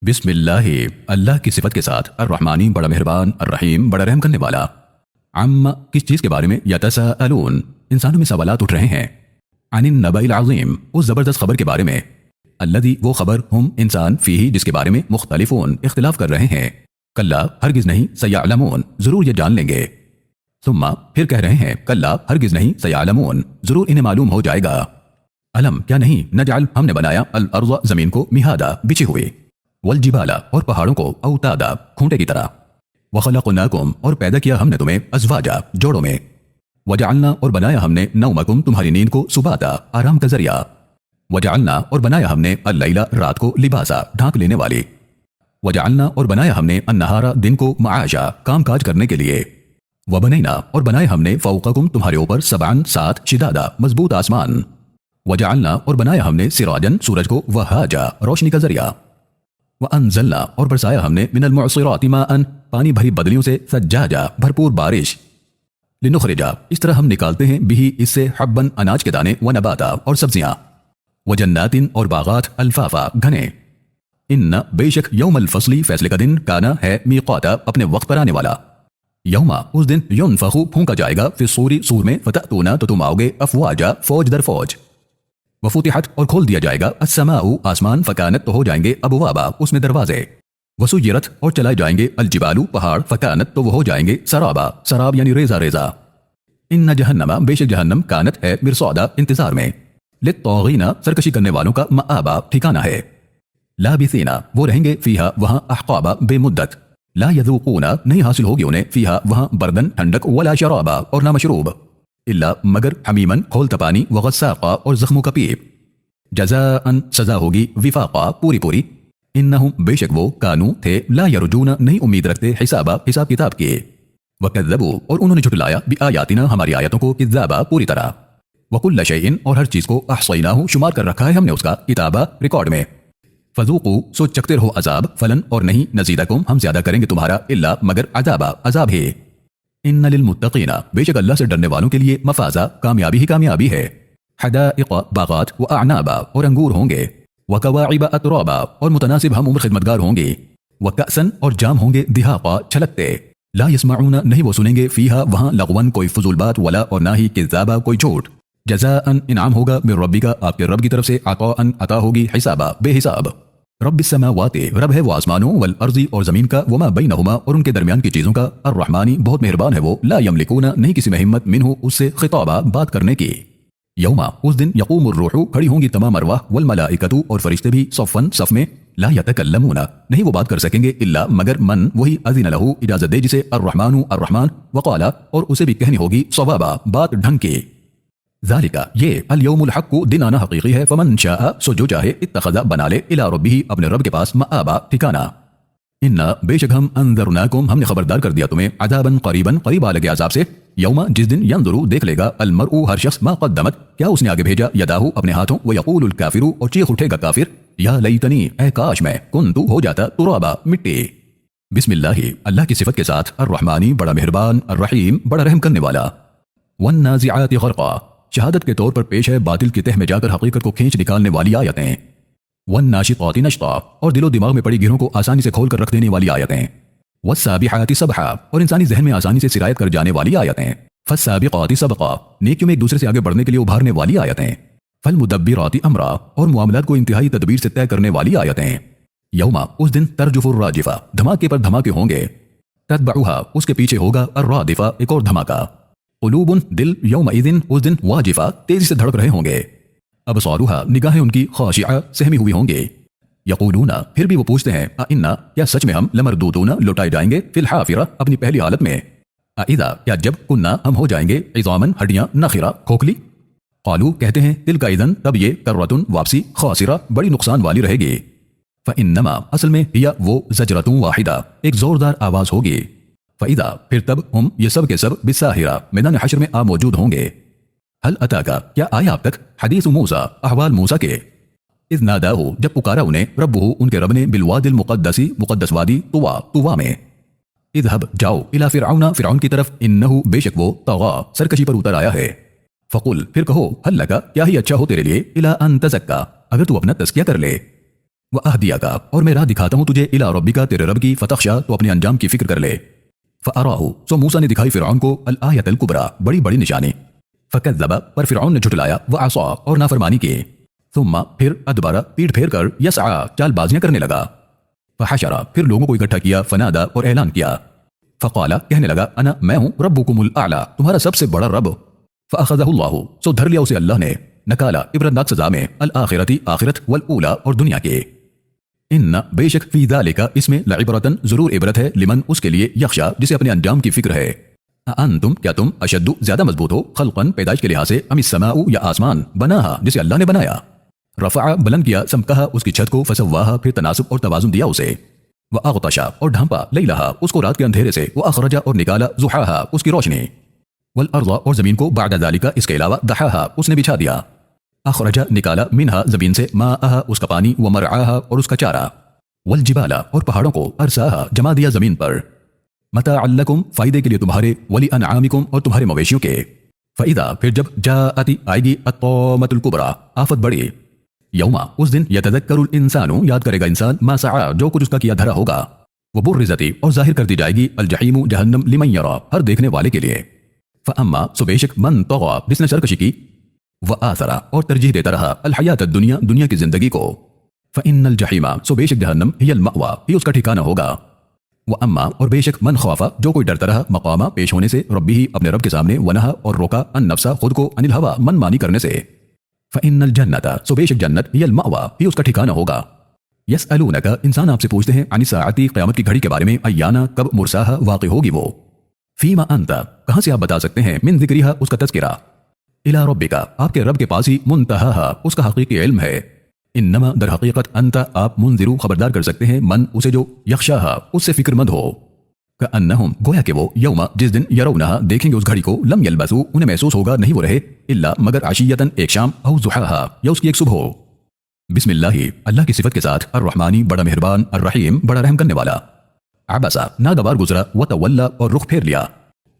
بسم اللہ، اللہ کی صفت کے ساتھ، الرحمانی بڑا مہربان، الرحیم بڑا رحم کرنے والا۔ عما کس چیز کے بارے میں، یتساءلون انسانوں میں سوالات اٹھ رہے ہیں، عن النبأ العظیم اس زبردست خبر کے بارے میں، الذی وہ خبر، ہم انسان فیہ جس کے بارے میں، مختلفون اختلاف کر رہے ہیں، کلا ہرگز نہیں، سیعلمون ضرور یہ جان لیں گے، ثم پھر کہہ رہے ہیں، کلا ہرگز نہیں، سیعلمون ضرور انہیں معلوم ہو جائے گا۔ علم کیا نہیں، نجعل ہم نے بنایا، الارض زمین کو، مہادا بچھی ہوئی، والجبال اور پہاڑوں کو، اوتادا کھونٹے کی طرح، وخلقناکم اور پیدا کیا ہم نے تمہیں، ازواجا جوڑوں میں، وجعلنا اور بنایا ہم نے، نومکم تمہاری نیند کو، سباتا آرام کا ذریعہ، وجعلنا اور بنایا ہم نے، اللیل رات کو، لباسا ڈھانک لینے والی، وجعلنا اور بنایا ہم نے، النہار دن کو، معاشا کام کاج کرنے کے لیے، وبنینا اور بنایا ہم نے، فوقکم تمہارے اوپر، سبعا سات، شدادا مضبوط آسمان، وجعلنا اور بنایا ہم نے، سراجن سورج کو، وہاجا روشنی کا ذریعہ، وانزلنا اور برسایا ہم نے، من المعصرات ماء پانی بھری بدلیوں سے، ثجاجا بھرپور بارش، لنخرجا اس طرح ہم نکالتے ہیں، بھی اس سے، حبا اناج کے دانے، ونباتا اور سبزیاں، وجنات اور باغات، الفافا گھنے، ان بے شک، یوم الفصل فیصلے کا دن، کانا ہے، میقاتا اپنے وقت پر آنے والا، یوما اس دن، ینفخ پھونکا جائے گا، فی الصور سور میں، فتأتونا تو تم آؤ گے، افواجا فوج در فوج، وفتحت اور کھول دیا جائے گا، السماء آسمان، فکانت تو ہو جائیں گے، ابوابا اس میں دروازے، وسیرت اور چلائے جائیں گے، الجبال پہاڑ، فکانت تو وہ ہو جائیں گے، سرابا سراب یعنی ریزہ ریزہ، ان جہنم بے شک جہنم، کانت ہے، مرصادا انتظار میں، للطاغین سرکشی کرنے والوں کا، مآبا ٹھکانہ ہے، لابثین وہ رہیں گے، فیہا وہاں، احقابا بے مدت، لا یذوقون نہیں حاصل ہوگی انہیں، فیہا وہاں، بردن ٹھنڈک، ولا شرابا اور نہ مشروب، الا مگر، حمیمن کھولتا پانی، وغساقا اور زخموں کا پیپ، جزاءً سزا ہوگی، وفاقا پوری پوری، انہم بے شک وہ، کانو تھے، لا یرجون نہیں امید رکھتے، حسابا حساب کتاب کے، وکذبوا اور انہوں نے جھٹلایا، بآیاتنا ہماری آیتوں کو، کذابا پوری طرح، وکل شیء اور ہر چیز کو، احصیناہ شمار کر رکھا ہے ہم نے اس کا، کتابا ریکارڈ میں، فذوقوا سو چکتے رہو عذاب، فلن اور نہیں، نزیدکم ہم زیادہ کریں گے تمہارا، الا مگر، عذابا عذاب ہے، ان للمتقین بے شک اللہ سے ڈرنے والوں کے لیے، مفازا کامیابی ہی کامیابی ہے، حدائق باغات، واعنابا اور انگور ہوں گے، وکواعب اترابا اور متناسب ہم عمر خدمتگار ہوں گے، وکأسن اور جام ہوں گے، دہاقا چھلکتے، لا یسمعون نہیں وہ سنیں گے، فیہا وہاں، لغون کوئی فضول بات، ولا اور نہ ہی، کذابا کوئی جھوٹ، جزاءً انعام ہوگا، من ربک آپ کے رب کی طرف سے، عطاءً عطا ہوگی، حسابا بے حساب، رب السماوات رب ہے وہ آسمانوں، والارض اور زمین کا، وما بینہما اور ان کے درمیان کی چیزوں کا، الرحمانی بہت مہربان ہے وہ، لا یملکون نہیں کسی میں ہمت، منہ اس سے، خطابا بات کرنے کی، یوما اس دن، یقوم الروح کھڑی ہوں گی تمام ارواح، والملائکۃ اور فرشتے بھی، صفاً صف میں، لا یتکلمون نہیں وہ بات کر سکیں گے، الا مگر، من وہی، اذن لہ اجازت دے جسے، الرحمن الرحمن، وقالا اور اسے بھی کہنی ہوگی، صوابا بات ڈھنگ کی، ذالک یہ، الیوم الحق دن آنا حقیقی ہے، فمن شاء سو جو چاہے، اتخذ بنا لے، الی ربہ اپنے رب کے پاس، مآبا ٹھکانہ، انا بے شک ہم، انذرناکم ہم نے خبردار کر دیا تمہیں، عذابا قریبا قریب آ لگے عذاب سے، یوما جس دن، ینظرو دیکھ لے گا، المرء ہر شخص، ما قدمت کیا اس نے آگے بھیجا، یداہ اپنے ہاتھوں، ویقول الکافر اور چیخ اٹھے گا کافر، یا لیتنی اے کاش میں، کنت ہو جاتا، ترابا مٹی۔ بسم اللہ اللہ کی صفت کے ساتھ، الرحمانی بڑا مہربان، الرحیم بڑا رحم کرنے والا، والنازعات غرقا شہادت کے طور پر پیش ہے، باطل کی تہ میں جا کر حقیقت کو کھینچ نکالنے والی آیتیں، والناشطات نشطا اور دل و دماغ میں پڑی گرہوں کو آسانی سے کھول کر رکھ دینے والی آیتیں، والسابحات سبحا اور انسانی ذہن میں آسانی سے سرایت کر جانے والی آیتیں، فالسابقات سبقا نیکیوں میں ایک دوسرے سے آگے بڑھنے کے لیے ابھارنے والی آیتیں، فالمدبرات امرا اور معاملات کو انتہائی تدبیر سے طے کرنے والی آیتیں، یوما اس دن، ترجف الراجفہ دھماکے پر دھماکے ہوں گے، تتبعها اس کے پیچھے ہوگا، الرادفہ ایک اور دھماکہ، قلوب دل، یومئذ اس دن، واجفہ تیزی سے دھڑک رہے ہوں گے، ابصارها نگاہیں ان کی، خاشعہ سہمی ہوئی ہوں گے، یقولون پھر بھی وہ پوچھتے ہیں، انا کیا سچ میں ہم، لمردودون لوٹائے جائیں گے، فی الحافرہ اپنی پہلی حالت میں، اذا کیا جب، کنا ہم ہو جائیں گے، عظاما ہڈیاں، نخرہ کھوکھلی، قالو کہتے ہیں، تلک اذن تب یہ، کرۃ واپسی، خاسرہ بڑی نقصان والی رہے گی، فانما اصل میں، ہی وہ، زجرۃ واحدہ ایک زوردار آواز ہوگی، فاذا پھر تب، ہم یہ سب کے سب، بالساہرہ میدان حشر میں آ موجود ہوں گے، هل اتاکا کیا آیا اب تک، حدیث موسیٰ احوال موسیٰ کے، اذ ناداہ جب پکارا انہیں، ربہ ان کے رب نے، بالواد المقدس مقدس وادی، طوا طوا میں، اذهب جاؤ، الی فرعون فرعون کی طرف، انہ بے شک وہ، طغا سرکشی پر اتر آیا ہے، فقل پھر کہو، هل لک کیا ہی اچھا ہو تیرے لیے، الی ان تزکا اگر تو اپنا تزکیہ کر لے، वअहदिया का, और मैं राह दिखाता हूँ तुझे इला रब्बिका, तेरे रब की, फतख्शा, तो अपने अंजाम की फिक्र कर ले। फअराहु, सो मूसा ने दिखाई फिरौन को अल आयतल कुबरा, बड़ी बड़ी निशानी। फकज़्ज़ब, पर फिरौन ने झुठलाया, व असा, और नाफरमानी की। सुम्मा, फिर अदबरा, पीठ फेर कर, यसआ, चालबाजियां करने लगा। फहशरा, फिर लोगों को इकट्ठा किया, फनादा, और ऐलान किया। फक़ाला, कहने लगा, अना, मैं हूँ, रब्बुकुमुल आला, तुम्हारा सबसे बड़ा रब। फअख़ज़हुल्लाहु, सो धर लिया उसे अल्लाह ने, नकाला, इबरतनाक सजा में, अल आखिरती, आखिरत, वल ऊला, और दुनिया के। इन्ना, बेशक, फी ज़ालिका, इसमें, लइबरतन, जरूर इबरत है, लिमन, उसके लिए, यख्शा, जिसे अपने अंजाम की फिक्र है। अंतुम, क्या तुम, अशद्दु, ज्यादा मजबूत हो, खल्क़न, पैदाइश के लिहाज से, अमिस समाउ, या आसमान, बनाहा, जिसे अल्लाह ने बनाया। रफ़अ, बुलंद किया, समकहा, उसकी छत को, फसव्वाहा, फिर तनासुब और तवाज़ुन दिया उसे। व अग़तशा, और ढांपा, लैलहा, उसको रात के अंधेरे से, व अख़रजा, और निकाला, ज़ुहाहा, उसकी रोशनी। वल अर्ज़, और जमीन को, बअद ज़ालिका, इसके अलावा, दहाहा, उसने बिछा दिया। अख़रजा, निकाला, मिनहा, जमीन से, माअहा, उसका पानी, व मरआहा, और उसका चारा। वल जिबाला, और पहाड़ों को, अरसाहा, जमा दिया जमीन पर। मताअन लकुम, फायदे के लिए तुम्हारे, वली अनआमिकुम, और तुम्हारे मवेशियों के। फ़इदा, फिर जब जाअती, आएगी, अत्तौमतुल कुबरा, आफत बड़ी। यौमा, उस दिन, यतज़क्करुल इंसानु, याद करेगा इंसान, मा सआ, जो कुछ उसका किया धरा होगा। व बुर्रिज़ती, और जाहिर कर दी जाएगी, अल जहीमु, जहन्नम, लिमन यरा, हर देखने वाले के लिए। फ़अम्मा, सो बेशक, मन तग़ा, जिसने सरकशी की। व आसरा, और तरजीह देता रहा, अल हयात दुनिया, दुनिया की जिंदगी को। फ़इन्नल जहीमा, सो बेशक जहन्नम, हियल मअवा, ही उसका ठिकाना होगा। व अम्मा, और बेशक, मन खौफा, जो कोई डरता रहा, मकामा, पेश होने से, रब्बिही, अपने रब के सामने, वनहा, और रोका, अन नफ्सा, खुद को, अनिल हवा, मन मानी करने से। फ़इन्नल जन्नता, सो बेशक जन्नत, हियल मअवा, ही उसका ठिकाना होगा। यसअलूनका, इंसान आपसे पूछते हैं, अनिस साअती, क़यामत की घड़ी के बारे में, अय्याना, कब, मुरसाहा, वाक़ि होगी वो। फ़ीमा अंता, कहाँ से आप बता सकते हैं, मिन ज़िक्रिहा, उसका तज़किरा। इला रब्बिका, आपके रब के पास ही, मुंतहाहा, उसका हक़ीक़ी इल्म है। इन्नमा, दर हकीकत, अंता, आप, मुंज़िरू, खबरदार कर सकते हैं, मन, उसे जो, यख्शाहा, उससे फिक्रमंद हो। कअन्नहुम, गोया के वो, यौमा, जिस दिन, यरौनहा, देखेंगे उस घड़ी को, लम यल्बसू, उन्हें महसूस होगा, नहीं वो रहे, इल्ला, मगर, आशियतन, एक शाम, औ ज़ुहाहा, या उसकी एक सुबह। बिस्मिल्लाहि, अल्लाह की सिफत के साथ, अर्रहमानी, बड़ा मेहरबान, अर्रहीम, बड़ा रहम करने वाला। अबसा, नागवार गुजरा, व तवल्ला, और रुख फेर लिया।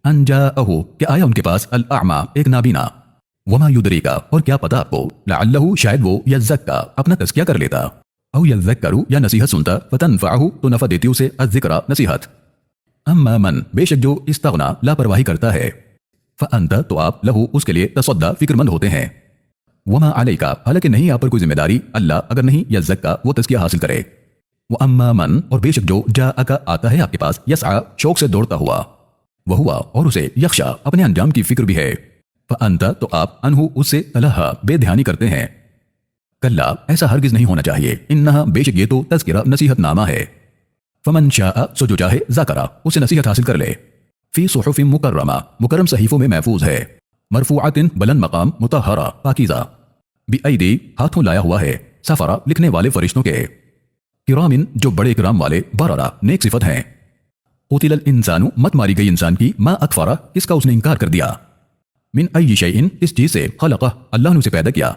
अन जाअहु, कि आया उनके पास, अल अअमा, एक नाबीना। वमा युदरीका, और क्या पता आपको, लअल्लहु, शायद वो, यज़्ज़क्का, अपना तज़किया कर लेता, औ यज़्ज़क्करु, या नसीहत सुनता, फतनफ़अहु, तो नफ़ा देती उसे, अज़्ज़िक्रा, नसीहत। अम्मा मन, बेशक जो, इस्तग़ना, लापरवाही करता है। फ़अंत, तो आप, लहु, उसके लिए, तसद्दा, फिक्रमंद होते हैं। वमा अलैका, हालांकि नहीं आप पर कोई जिम्मेदारी, अल्लाह, अगर नहीं, यज़्ज़क्का, वो तज़किया हासिल करे। व अम्मा मन, और बेशक जो, जाअका, आता है आपके पास, यसआ, शौक से दौड़ता हुआ। वह हुआ, और उसे, यख्शा, अपने अंजाम की फिक्र भी है। फ़अंत, तो आप, अनहु, उससे, तलहा, बेध्यानी करते हैं। कल्ला, ऐसा हरगिज नहीं होना चाहिए, इन्नहा, बेशक ये तो, तज़किरा, नसीहत नामा है। फ़मन शाअ, सो जो चाहे, ज़करा, उसे नसीहत हासिल कर ले। फ़ी सुहुफ़िन मुकर्रमा, मुकर्रम सहीफ़ों में महफूज है। मरफ़ूअतिन, बुलंद मकाम, मुतहहरा, पाकीज़ा। बिअयदी, हाथों लाया हुआ है, सफ़रा, लिखने वाले फरिश्तों के। किरामिन, जो बड़े इकराम वाले, बररा, नेक सिफत हैं। क़ुतिलल इंसानु, मत मारी गई इंसान की, मा अकफ़रा, किसका उसने इनकार कर दिया। मिन अय्यि शैइन, इस चीज से, खलक़ह, अल्लाह ने उसे पैदा किया।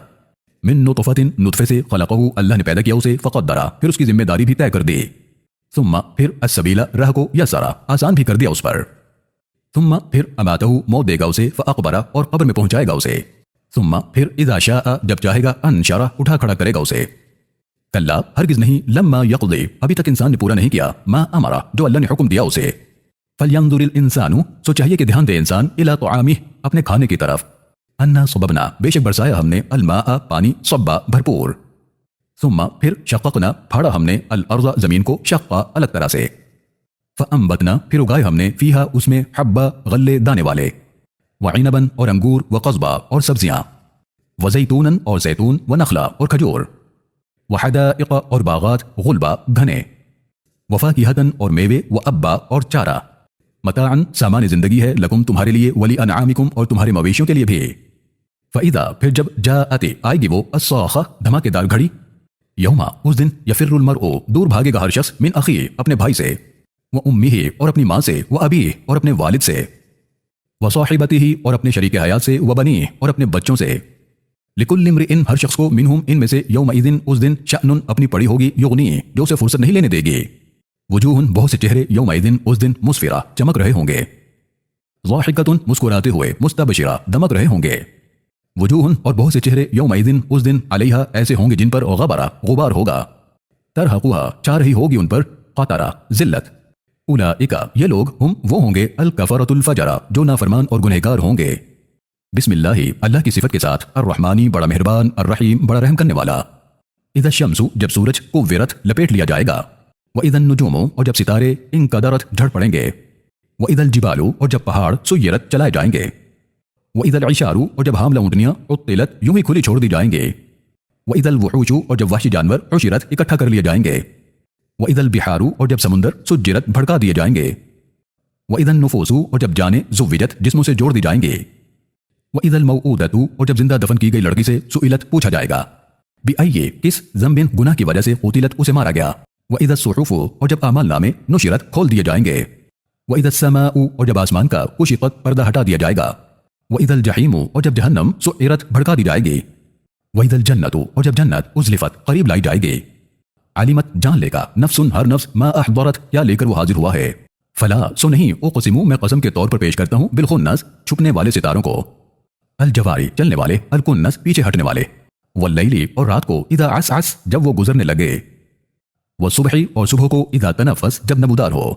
मिन नुतफ़तिन, नुतफ़े से, खलक़हु, अल्लाह ने पैदा किया उसे, फ़क़द्दरा, फिर उसकी जिम्मेदारी भी तय कर दी। सुम्मा, फिर अस्सबीला, राह को, यस्सरा, आसान भी कर दिया उस पर। सुम्मा, फिर अमातहु, मौत देगा उसे, फ़अक़बरा, और कब्र में पहुंचाएगा उसे। सुम्मा, फिर इज़ा शाअ, जब चाहेगा, अनशरा, उठा खड़ा करेगा उसे। कल्ला, हरगिज़ नहीं, लम्मा यक़ज़ी, अभी तक इंसान ने पूरा नहीं किया, मा अमरा, जो अल्लाह ने हुक्म दिया उसे। फलयंजुरिल इंसानु, सो चाहिए कि ध्यान दे इंसान, इला तआमिह, अपने खाने की तरफ। अन्ना सबबना, बेशक बरसाया हमने, अलमाअ, पानी, सब्बा, भरपूर। सुम्मा, फिर शक़क़ना, फाड़ा हमने, अल अर्ज़, जमीन को, शक़्क़ा, अलग तरह से। फ़अंबतना, फिर उगाए हमने, फ़ीहा, उसमें, हब्बा, गल्ले, दाने वाले। व इनबन, और अंगूर, व क़ज़बा, और सब्जियाँ। व ज़ैतूनन, और ज़ैतून, व नखला, और खजूर। व हदाइक़, और बागात, गुलबा, घने। व फ़ाकिहतन, और मेवे, व अब्बा, और चारा। मताअन, सामान्य जिंदगी है, लकुम, तुम्हारे लिए, वली अनआमिकुम, और तुम्हारे मवेशियों के लिए भी। फ़इदा, फिर जब, जाअती, आएगी वो, अस्साख़ा, धमाकेदार घड़ी। यौमा, उस दिन, यफ़िर्रुल मरअु, दूर भागेगा हर शख्स, मिन अख़ी, अपने भाई से। व उम्मिही, और अपनी माँ से। व अबीह, और अपने वालिद से। व साहिबतिही, और अपने शरीक हयात से। व बनीह, और अपने बच्चों से। लिकुल्लि इम्रिइन, हर शख्स को, मिनहुम, इनमें से, यौमइज़िन, उस दिन, शअनुन, अपनी पड़ी होगी, युग़नी, जो उसे फुर्सत नहीं लेने देगी। वजूहुन, बहुत से चेहरे, यौमइज़िन, उस दिन, मुस्फिरा, चमक रहे होंगे। ज़ाहिकतुन, मुस्कुराते हुए, मुस्तबशिरा, दमक रहे होंगे। वजूहुन, और बहुत से चेहरे, यौमइज़िन, उस दिन, अलैहा, ऐसे होंगे जिन पर गबरा, गुबार होगा। तरहक़ुहा छा रही होगी उन पर क़तरा ज़िल्लत। उलाइका ये लोग हम वो होंगे अल कफ़रतुल फ़जरा जो नाफरमान और गुनहगार होंगे। बिस्मिल्लाह अल्लाह की सिफत के साथ अर्रहमानी बड़ा मेहरबान अर्रहीम बड़ा रहम करने वाला। इज़ा शम्सु जब सूरज कुव्विरत लपेट लिया जाएगा, व इज़न नुजूमु और जब सितारे इंकदरत झड़ पड़ेंगे, व इज़ल जिबालु और जब पहाड़ सुय्यरत चलाए जाएंगे, व इज़ल इशारू और जब हामला ऊँटनियाँ उत्तिलत यूं ही खुली छोड़ दी जाएंगे, व इज़ल वुहूशु और जब वहशी जानवर उशिरत इकट्ठा कर लिए जाएंगे, व इज़ल बिहारू और जब समुंदर सुज्जिरत भड़का दिए जाएंगे, व इज़न नुफूसु और जब जाने ज़ुव्विजत जिस्मों से जोड़ दी जाएंगे, व इज़ल मौऊदतु और जब जिंदा दफन की गई लड़की से सुइलत पूछा जाएगा बिअय्यि किस ज़ंबिन गुनाह की वजह से कुतिलत उसे मारा गया, व इज़ा सुहुफ़ु और जब आमाल नामे नुशिरत खोल दिए जाएंगे, व इज़ा समाउ और जब आसमान का कुशिक़त पर्दा हटा दिया जाएगा, व इज़ल जहीमु और जब जहन्नम सुइरत भड़का दी जाएगी, व इज़ल जन्नतु और जब जन्नत उज़लिफ़त करीब लाई जाएगी। अलिमत जान लेगा नफ्सुन हर नफ्स मा अहदरत क्या लेकर वो हाजिर हुआ है। फला सो नहीं उक़सिमु मैं कसम के तौर पर पेश करता हूँ बिलखुन्नस छुपने वाले सितारों को, अल जवारी चलने वाले, अल कुन्नस पीछे हटने वाले, वल्लैली और रात को इदा असअस जब वो गुजरने लगे, व सुबही और सुबह को इदा तनफ़स जब नबूदार हो।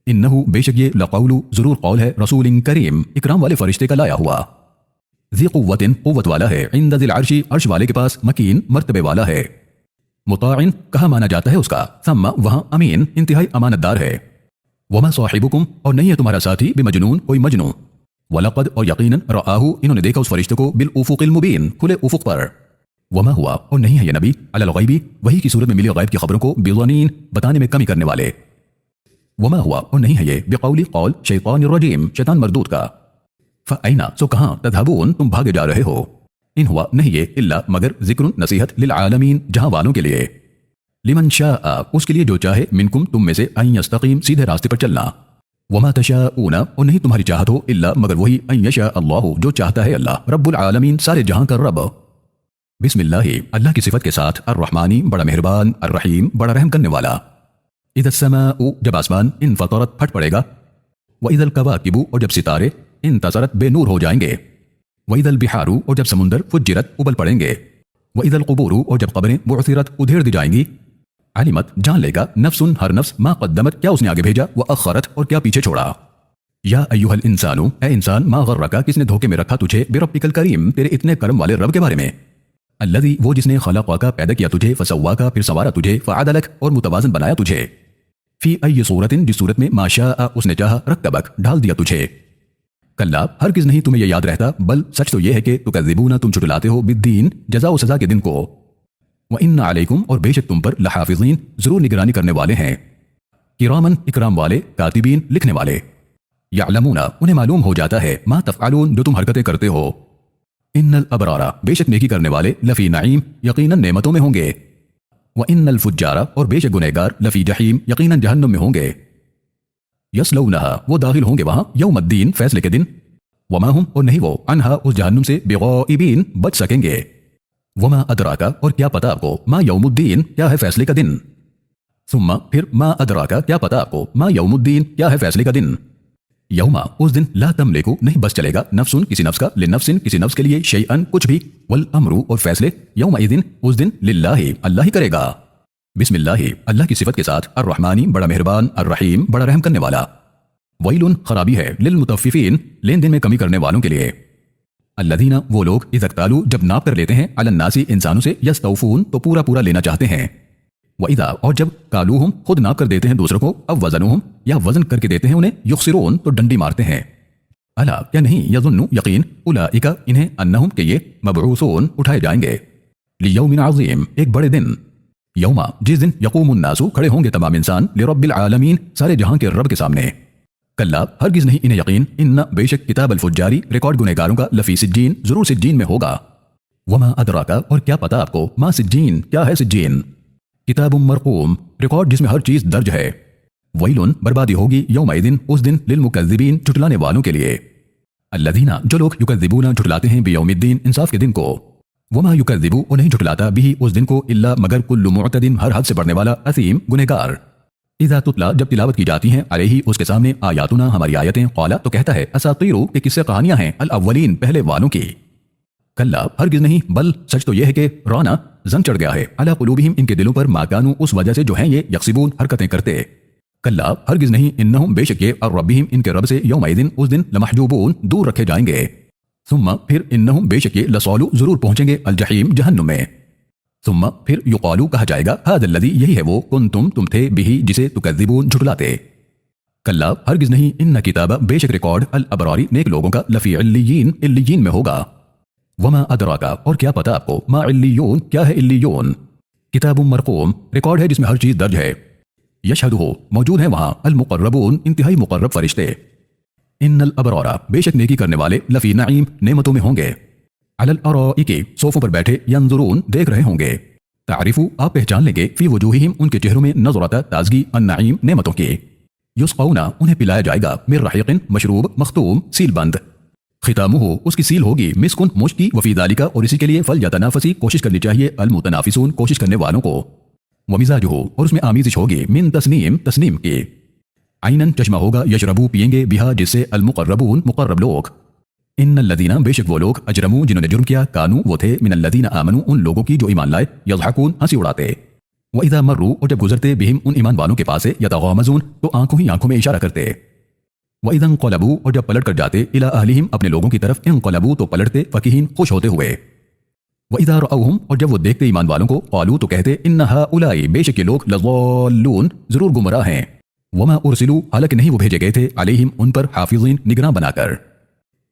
इन्नहु बेशक ये लक़ौलु ज़रूर कौल है रसूलिन करीम इकराम वाले फरिश्ते का लाया हुआ, ज़ी क़ुव्वतिन क़ुव्वत वाला है, इंद ज़िल अर्शी अर्श वाले के पास, मकीन मर्तबे वाला है, मुताइन कहा माना जाता है उसका, सम्मा वहाँ अमीन इंतहाई अमानतदार है। वमा साहिबुकुम और नहीं है तुम्हारा साथी बिमजनून कोई मजनू, वलक़द और यकीनन रआहु इन्होंने देखा उस फरिश्ते को बिल उफ़ुक़िल मुबीन खुले उफ़ुक़ पर। वमा हुआ और नहीं है ये नबी अलल ग़ैबी वही की सूरत में मिली गैब की खबरों को बिज़नीन बताने में कमी करने वाले। वमा हुआ और नहीं है ये बिक़ौली क़ौल शैतानिर रजीम शैतान मरदूद का। फ़अैना सो कहाँ तज़हबून तुम भागे जा रहे हो, इन हुआ नहीं ये इल्ला मगर ज़िक्रुन नसीहत लिल आलमीन जहां वालों के लिए, लिमन शाअ उसके लिए जो चाहे, मिनकुम तुम में से, अन यस्तक़ीम सीधे रास्ते पर चलना, वमा तशाऊन और नहीं तुम्हारी चाहत हो इल्ला मगर वही अन यशा अल्लाहु जो चाहता है अल्लाह रब्बुल आलमीन सारे जहां का रब। बिस्मिल्लाह अल्लाह की सिफत के साथ अर्रहमानी बड़ा मेहरबान अर्रहीम बड़ा रहम करने वाला। इज़ा समाउ जब आसमान इनफ़तरत फट पड़ेगा, व इज़ल कवाकिबु और जब सितारे इनतसरत बेनूर हो जाएंगे, व इज़ल बिहारू और जब समुंदर फुज्जिरत उबल पड़ेंगे, व इज़ल क़ुबूरु और जब कब्रें बुअसिरत उधेड़ दी जाएंगी, अलिमत जान लेगा नफ्सुन हर नफ्स मा क़द्दमत क्या उसने आगे भेजा, व अख़रत और क्या पीछे छोड़ा। या अय्युहल इंसानु ए इंसान मा गर्रका किसने धोखे में रखा तुझे बिरब्बिकल करीम तेरे इतने करम वाले रब के बारे में, अल्लज़ी वो जिसने खलक़का पैदा किया तुझे, फ़सव्वाका फिर संवारा तुझे, फ़अदलक और मुतवाज़न बनाया तुझे, फ़ी अय्यि सूरतिन जिस सूरत में मा शाअ उसने चाहा रक्कबक ढाल दिया तुझे। कल्ला हरगिज़ नहीं तुम्हें यह याद रहता, बल सच तो यह है कि तुकज़्ज़िबूना तुम झुठलाते हो बिद्दीन जज़ा व सज़ा के दिन को, व इन्ना अलैकुम और बेशक तुम पर लहाफ़िज़ीन ज़रूर निगरानी करने वाले हैं, किरामन इकराम वाले, कातिबीन लिखने वाले, यअलमूना उन्हें मालूम हो जाता है, मा तफ़अलून जो तुम हरकतें करते हो, इन्नल अबरारा बेशक नेकी करने वाले, लफ़ी नईम यकीनन नेमतों में होंगे, व इन्नल फुज्जारा और बेशक गुनहगार लफ़ी जहीम यकीनन जहन्नुम में होंगे, यस्लौनहा वो दाखिल होंगे वहां यौमद्दीन फैसले के दिन, वमा हुम और नहीं वो अनहा उस जहन्नुम से बिग़ाइबीन बच सकेंगे, वमा अदराका और क्या पता आपको मा यौमुद्दीन क्या है फैसले का दिन, सुम्मा फिर मा अदराका क्या पता आपको मा यौमुद्दीन क्या है फैसले का दिन, यौमा उस दिन ला तमलिकु नहीं बस चलेगा नफ्सुन किसी नफ्स का लिनफ्सिन किसी नफ्स के लिए शैअन कुछ भी, वल अमरु और फैसले यौमइदिन उस दिन लिल्लाहि अल्लाह ही करेगा। बिस्मिल्लाह अल्लाह की सिफत के साथ अर्रहमानी बड़ा मेहरबान अर्रहीम बड़ा रहम करने वाला। वैलुन खराबी है लिल मुतफ्फिफीन लेन देन में कमी करने वालों के लिए, अल्लज़ीना वो लोग इज़क्तालू जब नाप कर लेते हैं, अलन नासी इंसानों से, यस्तौफून तो पूरा पूरा लेना चाहते हैं, व इज़ा और जब कालूहुम खुद नाप कर देते हैं दूसरों को, अब वज़नुहुम या वजन करके देते हैं उन्हें, युखसिरून तो डंडी मारते हैं। अला क्या नहीं यज़ुन्नु यकीन उलाइका इन्हें अन्नहुम के ये मबऊसून उठाए जाएंगे, लियौमिन अज़ीम एक बड़े दिन, यौमा जिस दिन यक़ूमुन नासु खड़े होंगे तमाम इंसान, लिरब्बिल आलमीन सारे जहां के रब के सामने। कल्ला हरगिज़ नहीं इन्हें यकीन, इन्ना बेशक किताब अल फुज्जारी रिकॉर्ड गुनहगारों का, लफ़ी सिज्जीन जरूर सिज्जीन में होगा, वमा अदराका और क्या पता आपको मा सिज्जीन क्या है सिज्जीन, किताबुम मरक़ूम रिकॉर्ड जिसमें हर चीज दर्ज है, वैलुन बर्बादी होगी यौमइदिन उस दिन लिल मुकज़्ज़िबीन झुठलाने वालों के लिए, अल्लज़ीना जो लोग युकज़्ज़िबूना झुठलाते हैं बियौमिद्दीन इंसाफ के दिन को, वमा युकज़्ज़िबू और नहीं झुठलाता बिही उस दिन को, इल्ला मगर कुल्लु मुअतदिन हर हद से बढ़ने वाला, असीम गुनहगार। इज़ा तुतला जब तिलावत की जाती हैं, अलैहि उसके सामने, आयातुना हमारी आयतें, क़ाला तो कहता है, असातीरु के किस्से कहानियां हैं, अल अव्वलीन पहले वालों की। कल्ला हरगिज़ नहीं, बल सच तो यह है कि राना زنگ چڑھ گیا ہے علی قلوبہم ان کے دلوں پر ما کانوا اس وجہ سے جو ہیں یہ یکسبون حرکتیں کرتے کلا ہرگز نہیں انہم بے شک یہ اور ربہم ان کے رب سے یومئذ اس دن لمحجوبون دور رکھے جائیں گے ثم پھر انہم بے شک یہ لصالو ضرور پہنچیں گے الجحیم جہنم میں ثم پھر یقالو کہا جائے گا ھذا الذی یہی ہے وہ کنتم تم تھے بہ جسے تکذبون جھٹلاتے کلا ہرگز نہیں ان کتاب بے شک ریکارڈ الابراری نیک لوگوں کا لفی علیین علیین میں ہوگا وما ادراکا اور کیا پتا آپ کو ما علیون کیا ہے علیون کتاب مرقوم ریکارڈ ہے جس میں ہر چیز درج ہے یشہدہ موجود ہیں وہاں المقربون انتہائی مقرب فرشتے ان الابرارا بے شک نیکی کرنے والے لفی نعیم نعمتوں میں ہوں گے علی الارائک صوفوں پر بیٹھے ینظرون دیکھ رہے ہوں گے تعرفو آپ پہچان لیں گے فی وجوہہم ان کے چہروں میں نظرۃ تازگی النعیم نعمتوں کی یسقون انہیں پلایا جائے گا من رحیق مشروب مختوم سیل بند ختامہ اس کی سیل ہوگی مسکن مشک کی وفی ذالک اور اسی کے لیے فلیتنافسی کوشش کرنی چاہیے المتنافسون کوشش کرنے والوں کو ومزاجہ اور اس میں آمیزش ہوگی من تسنیم کی عینن چشمہ ہوگا یشربو پیئیں گے بہا جس سے المقربون مقرب لوگ ان الذین بے شک وہ لوگ اجرموا جنہوں نے جرم کیا کانوا وہ تھے من الذین آمنوا ان لوگوں کی جو ایمان لائے یضحکون ہنسی اڑاتے وَإِذَا مَرُّوا اور جب گزرتے بہم ان ایمان والوں کے پاس سے یتغامزون تو آنکھوں ہی آنکھوں میں اشارہ کرتے وَإِذَا انقلبوا اور جب پلٹ کر جاتے الی اہلہم اپنے لوگوں کی طرف انقلبوا تو پلٹتے فکہین خوش ہوتے ہوئے وَإِذَا رَأَوْهُمْ اور جب وہ دیکھتے ایمان والوں کو قالوا تو کہتے ان ہؤلاء بے شک یہ لوگ لضالون ضرور گمراہ ہیں وما ارسلوا حالانکہ نہیں وہ بھیجے گئے تھے علیہم ان پر حافظین نگراں بنا کر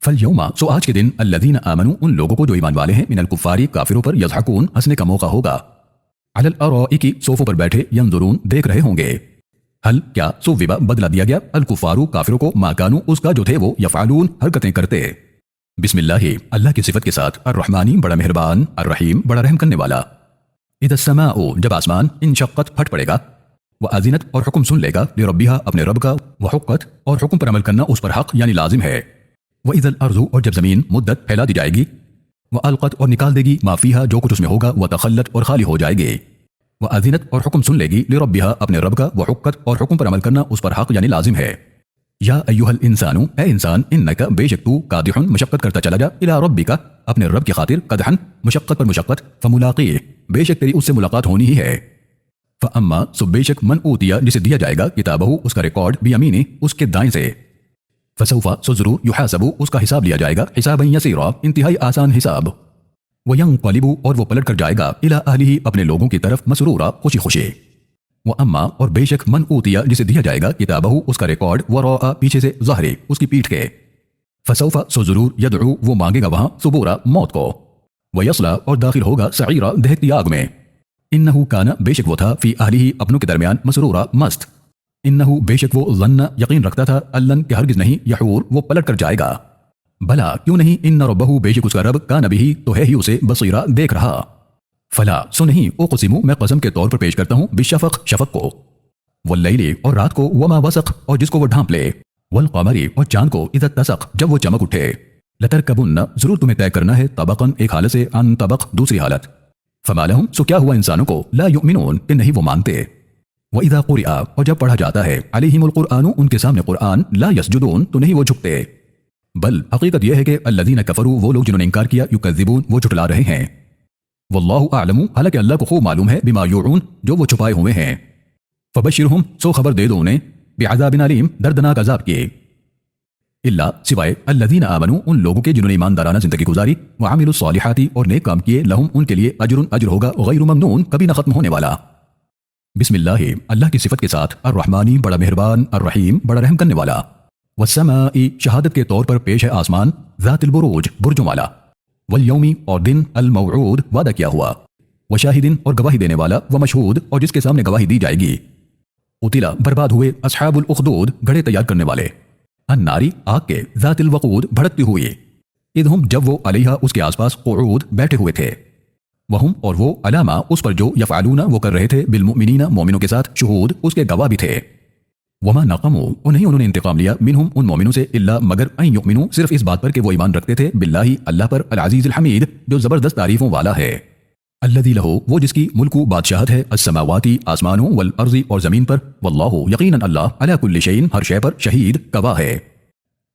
فالیوم سو آج کے دن الذین آمنوا ان لوگوں کو جو ایمان والے ہیں من الکفار کافروں پر یضحکون ہنسنے کا موقع ہوگا علی الارائک صوفوں پر بیٹھے ینظرون دیکھ رہے ہوں گے حل کیا صوبہ بدلہ دیا گیا الکفار کافروں کو ما کانوا اس کا جو تھے وہ یفعلون حرکتیں کرتے بسم اللہ کی صفت کے ساتھ الرحمانی بڑا مہربان الرحیم بڑا رحم کرنے والا اذا السماء جب آسمان انشقت پھٹ پڑے گا وآذنت اور حکم سن لے گا لربها اپنے رب کا وحقت اور حکم پر عمل کرنا اس پر حق یعنی لازم ہے وإذا الارض اور جب زمین مدت پھیلا دی جائے گی وألقت اور نکال دے گی ما فیہا جو کچھ اس میں ہوگا وتخلت اور خالی ہو جائے گی وآذنت اور حکم سن لے گی لربها اپنے رب کا وحقت اور حکم پر عمل کرنا اس پر حق یعنی لازم ہے یا ایھا الانسان اے انسان انک بے شک تو قادح مشقت کرتا چلا جا الی ربک اپنے رب کی خاطر قدحا مشقت پر مشقت فملاقیہ بے شک تیری اس سے ملاقات ہونی ہی ہے فاما سو بے شک من اوتیا جسے دیا جائے گا کتابہ اس کا ریکارڈ بیمینہ اس کے دائیں سے فسوف سو ضرور یحاسب اس کا حساب لیا جائے گا حسابا یسیرا انتہائی آسان حساب وینقلب اور وہ پلٹ کر جائے گا الی اہلہ اپنے لوگوں کی طرف مسرورا خوشی خوشی واما اور بے شک من اوتیا جسے دیا جائے گا کتابہ اس کا ریکارڈ وراء پیچھے سے ظہری اس کی پیٹھ کے فسوف سو ضرور یدعو وہ مانگے گا وہاں ثبورا موت کو ویصلا اور داخل ہوگا سعیرا دہتی آگ میں انہو کانا بے شک وہ تھا فی اہلہ اپنوں کے درمیان مسرورا مست انہو بے شک وہ ظن یقین رکھتا تھا اللن کہ ہرگز نہیں یحور وہ پلٹ کر جائے گا بلا کیوں نہیں ان ربہ بے شک اس کا رب کان بھی تو ہے ہی اسے بصیرا دیکھ رہا فلا سو نہیں اقسم میں قسم کے طور پر پیش کرتا ہوں بالشفق شفق کو واللیل اور رات کو وما وسق اور جس کو وہ ڈھانپ لے والقمر اور چاند کو اذا اتسق جب وہ چمک اٹھے لترکبن ضرور تمہیں طے کرنا ہے طبقا ایک حالت سے عن طبق دوسری حالت فما لہم سو کیا ہوا انسانوں کو لا یؤمنون کہ نہیں وہ مانتے وَإِذَا قُرِئَ اور جب پڑھا جاتا ہے علیہم القرآن ان کے سامنے قرآن لا یسجدون تو نہیں وہ جھکتے بل حقیقت یہ ہے کہ الذین کفروا وہ لوگ جنہوں نے انکار کیا یکذبون وہ جھٹلا رہے ہیں واللہ اعلم حالانکہ اللہ کو خوب معلوم ہے بما یوعون جو وہ چھپائے ہوئے ہیں فبشرہم سو خبر دے دو انہیں بعذاب علیم دردناک عذاب کی الا سوائے الذین آمنوا ان لوگوں کے جنہوں نے ایماندارانہ زندگی گزاری وعملوا الصالحات اور نیک کام کیے لہم ان کے لیے اجر ہوگا غیر ممنون کبھی نہ ختم ہونے والا بسم اللہ کی صفت کے ساتھ الرحمانی بڑا مہربان الرحیم بڑا رحم کرنے والا والسماء شہادت کے طور پر پیش ہے آسمان ذات البروج برجوں والا والیوم اور دن الموعود وعدہ کیا ہوا وشاہد اور گواہی دینے والا ومشہود اور جس کے سامنے گواہی دی جائے گی قتل برباد ہوئے اصحاب الاخدود گھڑے تیار کرنے والے الناری آگ کے ذات الوقود بھڑکتی ہوئی اذ ہم جب وہ علیہا اس کے آس پاس قعود بیٹھے ہوئے تھے وہم اور وہ علامہ اس پر جو یفعلون وہ کر رہے تھے بالمؤمنین مومنوں کے ساتھ شہود اس کے گواہ بھی تھے وما نقموا انہوں نے انتقام لیا منہم ان مومنوں سے الا مگر ان یؤمنوا صرف اس بات پر کہ وہ ایمان رکھتے تھے باللہ اللہ پر العزیز الحمید جو زبردست تعریفوں والا ہے الذی لہ وہ جس کی ملک بادشاہت ہے السماواتی آسمانوں والارض اور زمین پر واللہ یقینا اللہ علی کل شیء ہر شے پر شہید گواہ ہے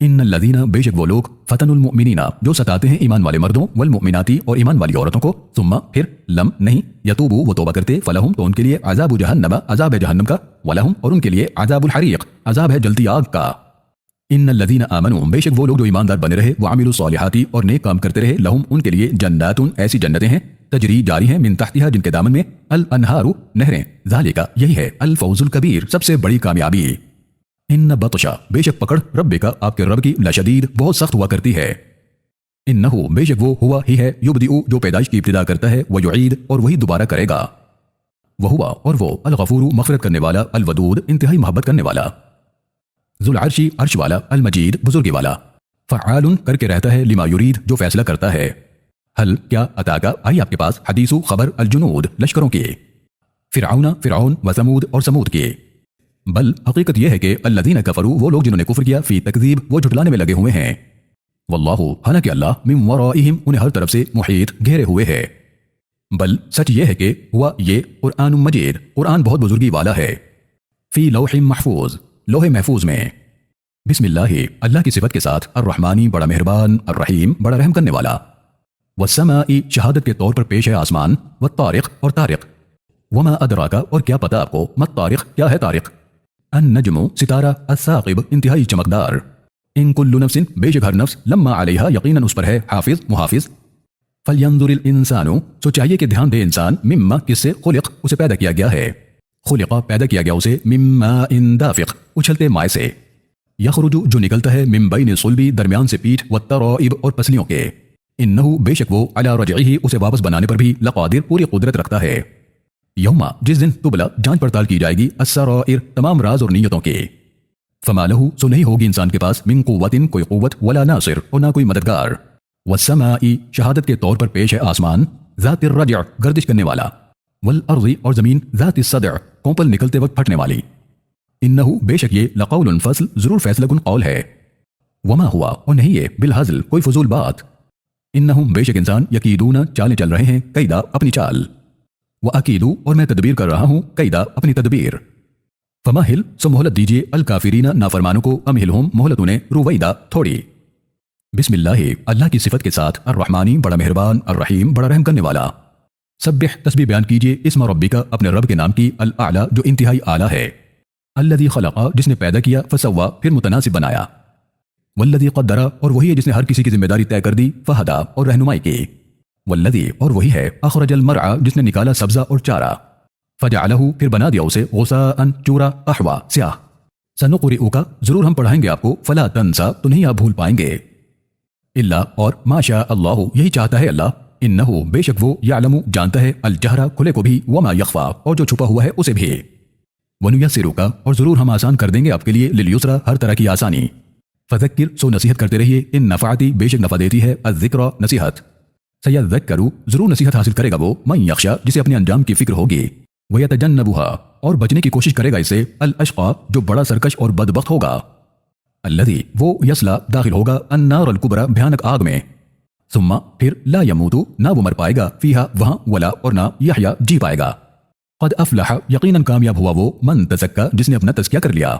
ان الذین بے شک وہ لوگ فتنوا المؤمنین جو ستاتے ہیں ایمان والے مردوں والمؤمناتی اور ایمان والی عورتوں کو ثم پھر لم نہیں یتوبوا وہ توبہ کرتے فلہم تو ان کے لیے عذاب جہنم عذاب ہے جہنم کا ولہم اور ان کے لیے عذاب الحریق عذاب ہے جلتی آگ کا ان الذین آمنوا بے شک وہ لوگ جو ایماندار بنے رہے وعملوا الصالحات اور نیک کام کرتے رہے لہم ان کے لیے جنات ایسی جنتیں ہیں تجری جاری ہیں من تحتها جن کے دامن میں الانہار نہریں ذالک یہی ہے الفوز الکبیر سب سے بڑی کامیابی ان بطشا بے شک پکڑ رب کا آپ کے رب کی لشدید بہت سخت ہوا کرتی ہے انہو بے شک وہ ہوا ہی ہے یبدئ جو پیدائش کی ابتدا کرتا ہے ویعید اور وہی دوبارہ کرے گا وہوا اور وہ الغفور مغفرت کرنے والا الودود انتہائی محبت کرنے والا ذو العرش عرش والا المجید بزرگی والا فعال کر کے رہتا ہے لما یرید جو فیصلہ کرتا ہے حل کیا عطا کا آئی آپ کے پاس حدیث خبر الجنود لشکروں کی فرعون و ثمود اور ثمود کی بل حقیقت یہ ہے کہ الذین کفروا وہ لوگ جنہوں نے کفر کیا فی تکذیب وہ جھٹلانے میں لگے ہوئے ہیں واللہ حالانکہ اللہ من ورائہم انہیں ہر طرف سے محیط گھیرے ہوئے ہے بل سچ یہ ہے کہ ہوا یہ قرآن مجید قرآن بہت بزرگی والا ہے فی لوح محفوظ لوح محفوظ میں بسم اللہ اللہ کی صفت کے ساتھ الرحمانی بڑا مہربان الرحیم بڑا رحم کرنے والا والسماء شہادت کے طور پر پیش ہے آسمان والطارق اور طارق وما ادراک اور کیا پتا آپ کو مت طارق کیا ہے طارق النجم ستارہ الثاقب انتہائی چمکدار ان کل نفس بے شک ہر نفس لما علیہا یقیناً اس پر ہے حافظ محافظ فلینظر الانسان سو چاہیے کہ دھیان دے انسان مما کس سے خلق اسے پیدا کیا گیا ہے خلقا پیدا کیا گیا اسے مما ان دافق اچھلتے مائع سے یخرج جو نکلتا ہے من بین صلبی درمیان سے پیٹھ والترائب اور پسلیوں کے انہو بے شک وہ علی رجعہ اسے واپس بنانے پر بھی لقادر پوری قدرت رکھتا ہے یوما جس دن تبلا جانچ پڑتال کی جائے گی السرائر تمام راز اور نیتوں کے فما لہو سو نہیں ہوگی انسان کے پاس من قوت کوئی قوت ولا ناصر اور نہ کوئی مددگار والسماء شہادت کے طور پر پیش ہے آسمان ذات الرجع گردش کرنے والا والارض اور زمین ذات الصدع کونپل نکلتے وقت پھٹنے والی انہو بے شک یہ لقول فصل ضرور فیصلہ کن قول ہے وما ہوا اور نہیں ہے بالہزل کوئی فضول بات انہم بے شک انسان یکیدون چالیں چل رہے ہیں قیدا اپنی چال وَأَكِيدُ اور میں تدبیر کر رہا ہوں قیدا اپنی تدبیر فمہل سو مہلت دیجئے الکافرین نافرمانوں کو امہلہم مہلت انہیں رویدا تھوڑی بسم اللہ اللہ کی صفت کے ساتھ الرحمانی بڑا مہربان الرحیم بڑا رحم کرنے والا سبح تسبیح بیان کیجئے اسم ربک اپنے رب کے نام کی الاعلی جو انتہائی اعلیٰ ہے الذی خلق جس نے پیدا کیا فسوا پھر متناسب بنایا والذی قدر اور وہی ہے جس نے ہر کسی کی ذمہ داری طے کر دی فہدا اور رہنمائی کی والذی اور وہی ہے اخرج المرعى جس نے نکالا سبزہ اور چارہ فجعلہ پھر بنا دیا اسے غثاء چورا احوا سیاہ سنقرئک ضرور ہم پڑھائیں گے آپ کو فلا تنسا تو نہیں آپ بھول پائیں گے الا اور ما شاء اللہ یہی چاہتا ہے اللہ انہو بے شک وہ یعلم جانتا ہے الجہر کھلے کو بھی وما یخفا اور جو چھپا ہوا ہے اسے بھی ونیسرک اور ضرور ہم آسان کر دیں گے آپ کے لیے للیسرا ہر طرح کی آسانی فذکر سو نصیحت کرتے رہیے ان نفعتی بے شک نفع دیتی ہے الذکر نصیحت سیذکروا ضرور نصیحت حاصل کرے گا وہ من یخشا جسے اپنے انجام کی فکر ہوگی ویتجنبها اور بچنے کی کوشش کرے گا اسے الاشقى جو بڑا سرکش اور بدبخت ہوگا الذی وہ یصلا داخل ہوگا النار الکبری بھیانک آگ میں ثم پھر لا یموت نہ وہ مر پائے گا فیہا وہاں ولا اور نہ یحیا جی پائے گا قد افلح یقیناً کامیاب ہوا وہ من تزکا جس نے اپنا تزکیہ کر لیا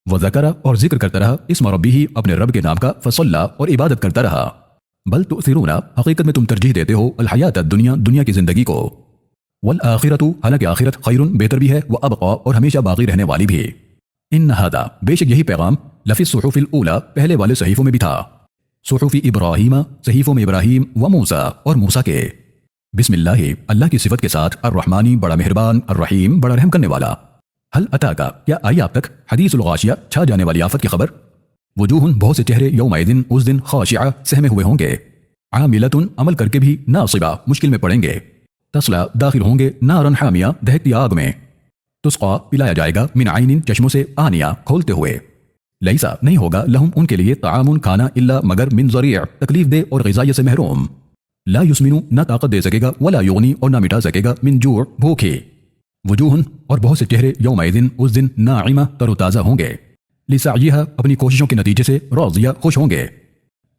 وذکر اور ذکر کرتا رہا اسم ربہ اپنے رب کے نام کا فصلی اور عبادت کرتا رہا بل تؤثرون حقیقت میں تم ترجیح دیتے ہو الحیات الدنیا دنیا کی زندگی کو والآخرۃ حالانکہ آخرت خیر بہتر بھی ہے وابقا اور ہمیشہ باقی رہنے والی بھی ان ھذا بے شک یہی پیغام لفی الصحف الاولی پہلے والے صحیفوں میں بھی تھا صحف ابراہیم صحیفوں میں ابراہیم و موسیٰ اور موسیٰ کے بسم اللہ کی صفت کے ساتھ الرحمانی بڑا مہربان الرحیم بڑا رحم کرنے والا حل اتاکا کیا آئی آپ تک حدیث الغاشیہ چھا جانے والی آفت کی خبر وجوہ بہت سے چہرے یومئذ اس دن خاشعہ سہمے ہوئے ہوں گے عاملۃ عمل کر کے بھی ناصبہ مشکل میں پڑیں گے تصلا داخل ہوں گے نارن حامیہ دہتی آگ میں تسقا پلایا جائے گا من عین چشموں سے آنیہ کھولتے ہوئے لیسا نہیں ہوگا لہم ان کے لیے طعام کھانا الا مگر من ضریع تکلیف دے اور غذائیت سے محروم لا یسمنو نہ طاقت دے سکے گا ولا یغنی اور نہ مٹا سکے گا من جوع بھوکے وجوہ اور بہت سے چہرے یومئذ اس دن ناعمہ تر و تازہ ہوں گے لسعیہا اپنی کوششوں کے نتیجے سے راضیہ خوش ہوں گے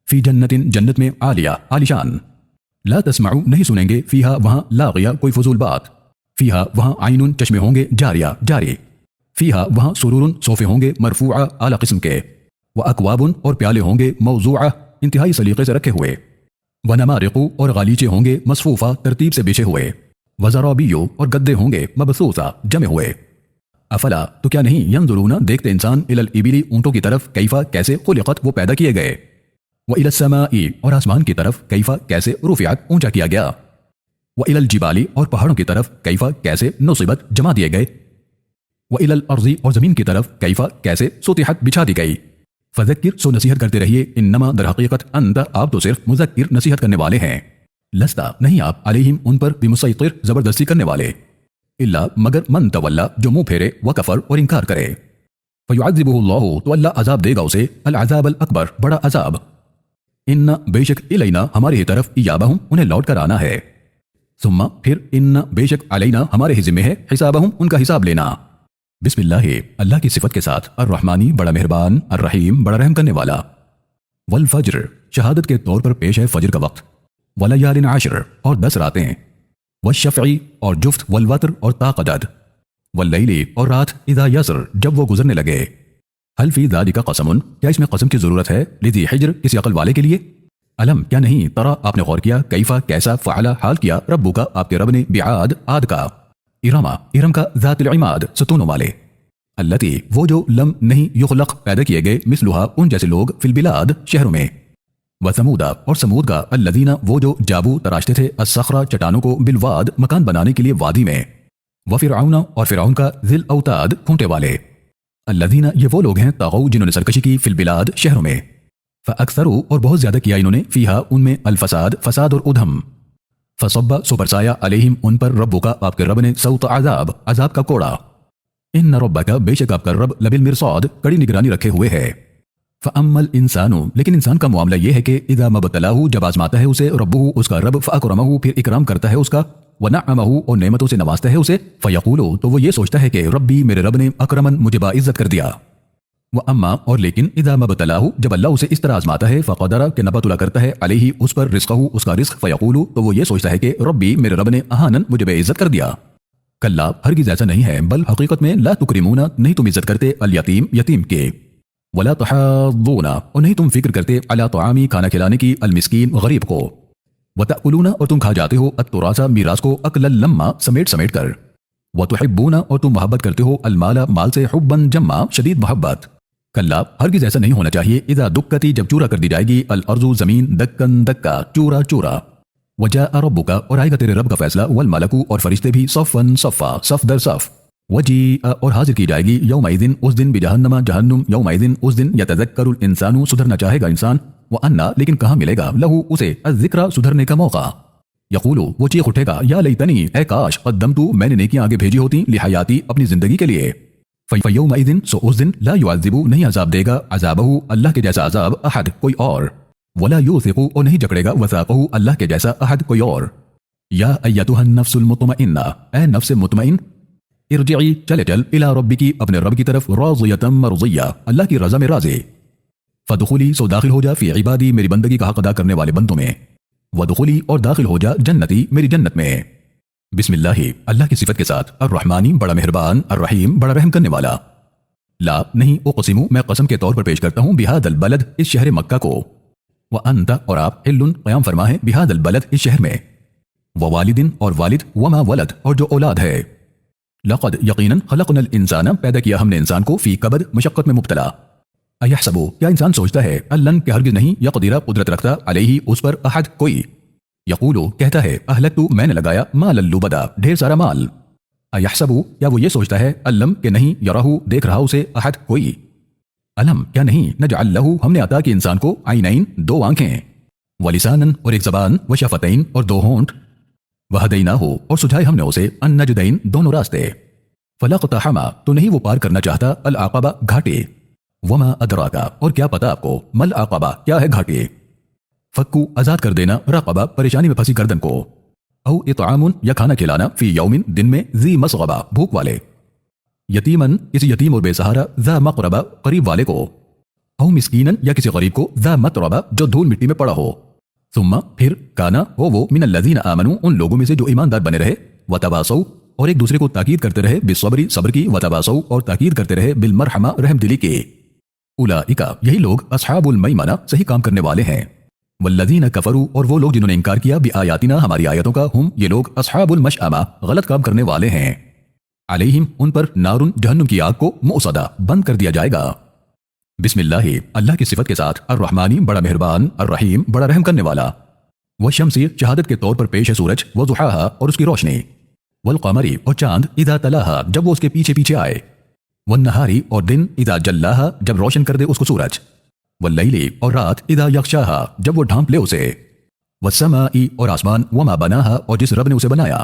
فی جنت جنت میں عالیہ عالیشان لا تسمعو نہیں سنیں گے فیہا وہاں لاغیہ کوئی فضول بات فیہا وہاں عین چشمے ہوں گے جاریہ جاری فیہا وہاں سرور صوفے ہوں گے مرفوعہ اعلی قسم کے व अकवाबुन और प्याले होंगे मौजूआ इंतहाई सलीके से रखे हुए, व नमारिकु और गालीचे होंगे मसफूफा तरतीब से बिछे हुए, व ज़राबियो और गद्दे होंगे मबसूसा जमे हुए। अफला तो क्या नहीं यंजुरूना देखते इंसान इलल इबिली ऊंटों की तरफ कैफा कैसे खुलिकत वो पैदा किए गए, व इलस समाई और आसमान की तरफ कैफा कैसे रुफियत ऊंचा किया गया, व इलल जिबाली और पहाड़ों की तरफ कैफा कैसे नुसिबत जमा दिए गए, व इलल अर्जी और जमीन की तरफ कैफा कैसे सुतिहत बिछा दी गई। फज़क्किर सो नसीहत करते रहिए, इन्नमा दर हकीकत अंत आप तो सिर्फ मुज़क्किर नसीहत करने वाले हैं, लस्ता नहीं आप अलैहिम उन पर बिमुसैतिर जबरदस्ती करने वाले, इल्ला मगर मन तवल्ला जो मुंह फेरे व कफर और इनकार करे, फयुअज़्ज़िबुहुल्लाहु तो अल्लाह अजाब देगा उसे अल अज़ाब अल अकबर बड़ा अजाब। इन्ना बेशक इलैना हमारे ही तरफ इयाबहुम उन्हें लौट कर आना है, सुम्मा फिर इन्ना बेशक अलैना हमारे ही जिम्मे है हिसाबहुम उनका हिसाब लेना। बिस्मिल्लाह अल्लाह की सिफत के साथ अर्रहमानी बड़ा मेहरबान अर्रहीम बड़ा रहम करने वाला। वल फज्र शहादत के तौर पर पेश है फज्र का वक्त, वलयालिन आशर और 10 रातें, वश्शफ़ई और जुफ्त, वलवत्र और ताक़दद, वल्लैली और रात इज़ा यसर जब वो गुजरने लगे। हल फी ज़ालिका क़समुन क्या इसमें कसम की जरूरत है लिज़ी हिज्र किसी अकल वाले के लिए। अलम क्या नहीं तरा आपने गौर किया कैफा कैसा फ़अला हाल किया रब्बुका आपके रब ने बिआद आद का, इरमा इरम का ज़ातिल इमाद सतूनों वाले, अल्लती वो जो लम नहीं युखलक पैदा किए गए मिसलुहा उन जैसे लोग फिल बिलाद शहरों में, व समूदा और समूद का अल्लदीना वो जो जाबू तराशते थे अस्सखरा चट्टानों को बिलवाद मकान बनाने के लिए वादी में, व फिरऔन और फिरऔन का जिल औताद खूंटे वाले, अल्लदीना ये वो लोग हैं तागौ जिन्होंने सरकशी की फिल बिलाद शहरों में, फ़अक्सरू और बहुत ज्यादा किया इन्होंने फीहा उनमें अल फसाद फसाद और उधम, फसब्बा सो बरसाया अलैहिम उन पर रब्बुका आपके रब ने सौत अजाब अजाब का कोड़ा, इन्न रब्बका बेशक आपका रब लबिल मिरसाद कड़ी निगरानी रखे हुए है। फ़अम्मल इंसानु लेकिन इंसान का मामला यह है कि इज़ा मबतलाहु जब आजमाता है उसे रब्बुहु उसका रब फ़अकरमहु फिर इकराम करता है उसका, व नअमहु और नेमतों से नवाजता है उसे, फ़यक़ूलु तो वो ये सोचता है कि रब्बी मेरे रब ने अकरमन मुझे बाइज्जत कर दिया। व अम्मा और लेकिन इज़ा मबतलाहु जब अल्लाह उसे इस तरह आजमाता है फ़क़दरा के नबतुला करता है अलैहि उस पर रिज़्क़हु उसका रिज़्क़, फ़यक़ूलु तो वो ये सोचता है कि रब्बी मेरे रब ने अहानन मुझे बेइज्जत कर दिया। कल्ला हरगिज़ ऐसा नहीं है, बल हकीकत में ला तुकरिमूना नहीं तुम इज्जत करते अल यतीम यतीम के, वला तहाद्दूना और नहीं तुम फिक्र करते अला तआमी खाना खिलाने की अल मिस्कीन गरीब को, व तअकुलूना और तुम खा जाते हो अत्तुरासा मीरास को अकलल लम्मा समेट समेट कर, व तुहिब्बूना और तुम मोहब्बत करते हो अल माला माल से हुब्बन जम्मा शदीद मोहब्बत। कल्ला हरगिज़ ऐसा नहीं होना चाहिए इज़ा दुक्कती जब चूरा कर दी जाएगी अल अर्ज़ु ज़मीन दक्कन दक्का चूरा चूरा, वजाअ रब्बुका और आएगा तेरे रब का फैसला, वल मलकु और फरिश्ते भी सफ़न सफ़ा सफ़ दर सफ़, वजीअ और हाजिर की जाएगी यौमइज़िन उस दिन बिजहन्नमा जहन्नुम यौमइज़िन उस दिन यतज़क्करुल इंसानु सुधरना चाहेगा इंसान, व अन्ना लेकिन कहाँ मिलेगा लहू उसे अज़्ज़िक्रा सुधरने का मौका, यक़ूलु वो चीख उठेगा या लैतनी ऐ काश क़द्दमतु मैंने नेकियां आगे भेजी होती लिहयाती अपनी जिंदगी के लिए, फ़यौमइज़िन सो उस दिन ला युअज़्ज़िबु नहीं अज़ाब देगा अज़ाबहु अल्लाह के जैसा अज़ाब अहद कोई और, वला यूसिक़ु और नहीं जकड़ेगा वसाक़हु अल्लाह के जैसा अहद कोई और। या अय्यतुहन नफ्सुल मुतमइन्ना ए नफ्स मुतमइन, इरजिई चले चल इला रब्बिकी अपने रब की तरफ राज़ियतम मरज़िया अल्लाह की रज़ा में राज़ी, फ़दख़ुली सो दाखिल हो जा फ़ी इबादी मेरी बंदगी का हक़ अदा करने वाले बंदों में, वदख़ुली और दाखिल हो जा जन्नती मेरी जन्नत में। बिस्मिल्लाह अल्लाह की सिफत के साथ अर्रहमानी बड़ा मेहरबान अर्रहीम बड़ा रहम करने वाला। ला नहीं उक़सिमु मैं कसम के तौर पर पेश करता हूँ बिहादल बलद इस शहर मक्का को, व अंता और आप हिल्लुन क़याम फरमा है बिहादल बलद इस शहर में, व वालिदिन और वालिद व मा वलद और जो औलाद है, लक़द यकीनन ख़लक़नल इंसान पैदा किया हमने इंसान को फ़ी कबद मशक्क़त में मुब्तला, अयहसबु क्या इंसान सोचता है अल्लन के हरगिज़ नहीं यक़दिरा कुदरत रखता अलैहि उस पर अहद कोई, यक़ूलु कहता है अहलकतु मैंने लगाया मालन लुबदा ढेर सारा माल, अयहसबु क्या वो ये सोचता है अल्लम के नहीं यराहु देख रहा उसे अहद कोई, अलम क्या नहीं नजअल लहू हमने अता की इंसान को आइनैन दो आंखें, वलिसानन और एक ज़बान, व शफ़तैन और दो होंठ, वहदैनाहु और सुझाए हमने उसे अन नजदैन दोनों रास्ते, फलक़तहमा तो नहीं वो पार करना चाहता अल आक़बा घाटी, वमा अदराका और क्या पता आपको मल आक़बा क्या है घाटी, फक्कू आजाद कर देना रक़बा परेशानी में फंसी गर्दन को, औ इत्आमुन या खाना खिलाना फी यौमिन दिन में ज़ी मसग़बा भूख वाले, यतीमन किसी यतीम और बेसहारा ज़ा मक़रबा करीब वाले को, औ मिस्कीनन या किसी गरीब को ज़ा मतरबा जो धूल मिट्टी में पड़ा हो, सुम्मा फिर काना हो वो मिनल्लज़ीना आमनू उन लोगों में से जो ईमानदार बने रहे, वतवासौ और एक दूसरे को ताकीद करते रहे बिस्सब्री सब्र की, वतवासौ और ताकीद करते रहे बिलमरहमा रहमदिली की। उलाइका यही लोग अस्हाबुल मैमना सही काम करने वाले हैं। वल्लज़ीना कफरू और वो लोग जिन्होंने इनकार किया बिआयातिना हमारी आयतों का, हुम ये लोग अस्हाबुल मशअमा गलत काम करने वाले हैं। अलैहिम उन पर नारुन जहन्नुम की आग को मुअसदा बंद कर दिया जाएगा। बिस्मिल्लाह अल्लाह की सिफत के साथ, अर्रहमानी बड़ा मेहरबान, अर्रहीम बड़ा रहम करने वाला। वह शम्सी शहादत के तौर पर पेश है सूरज, वह ज़ुहाहा और उसकी रोशनी, वल कमरी और चांद इदा तलाहा जब वो उसके पीछे पीछे आए, वन नहारी और दिन इदा जल्लाहा जब रोशन कर दे उसको सूरज, वल लैली और रात इदा यख्शाहा जब वो ढांप ले उसे, वस्समाई और आसमान वमा बनाहा और जिस रब ने उसे बनाया,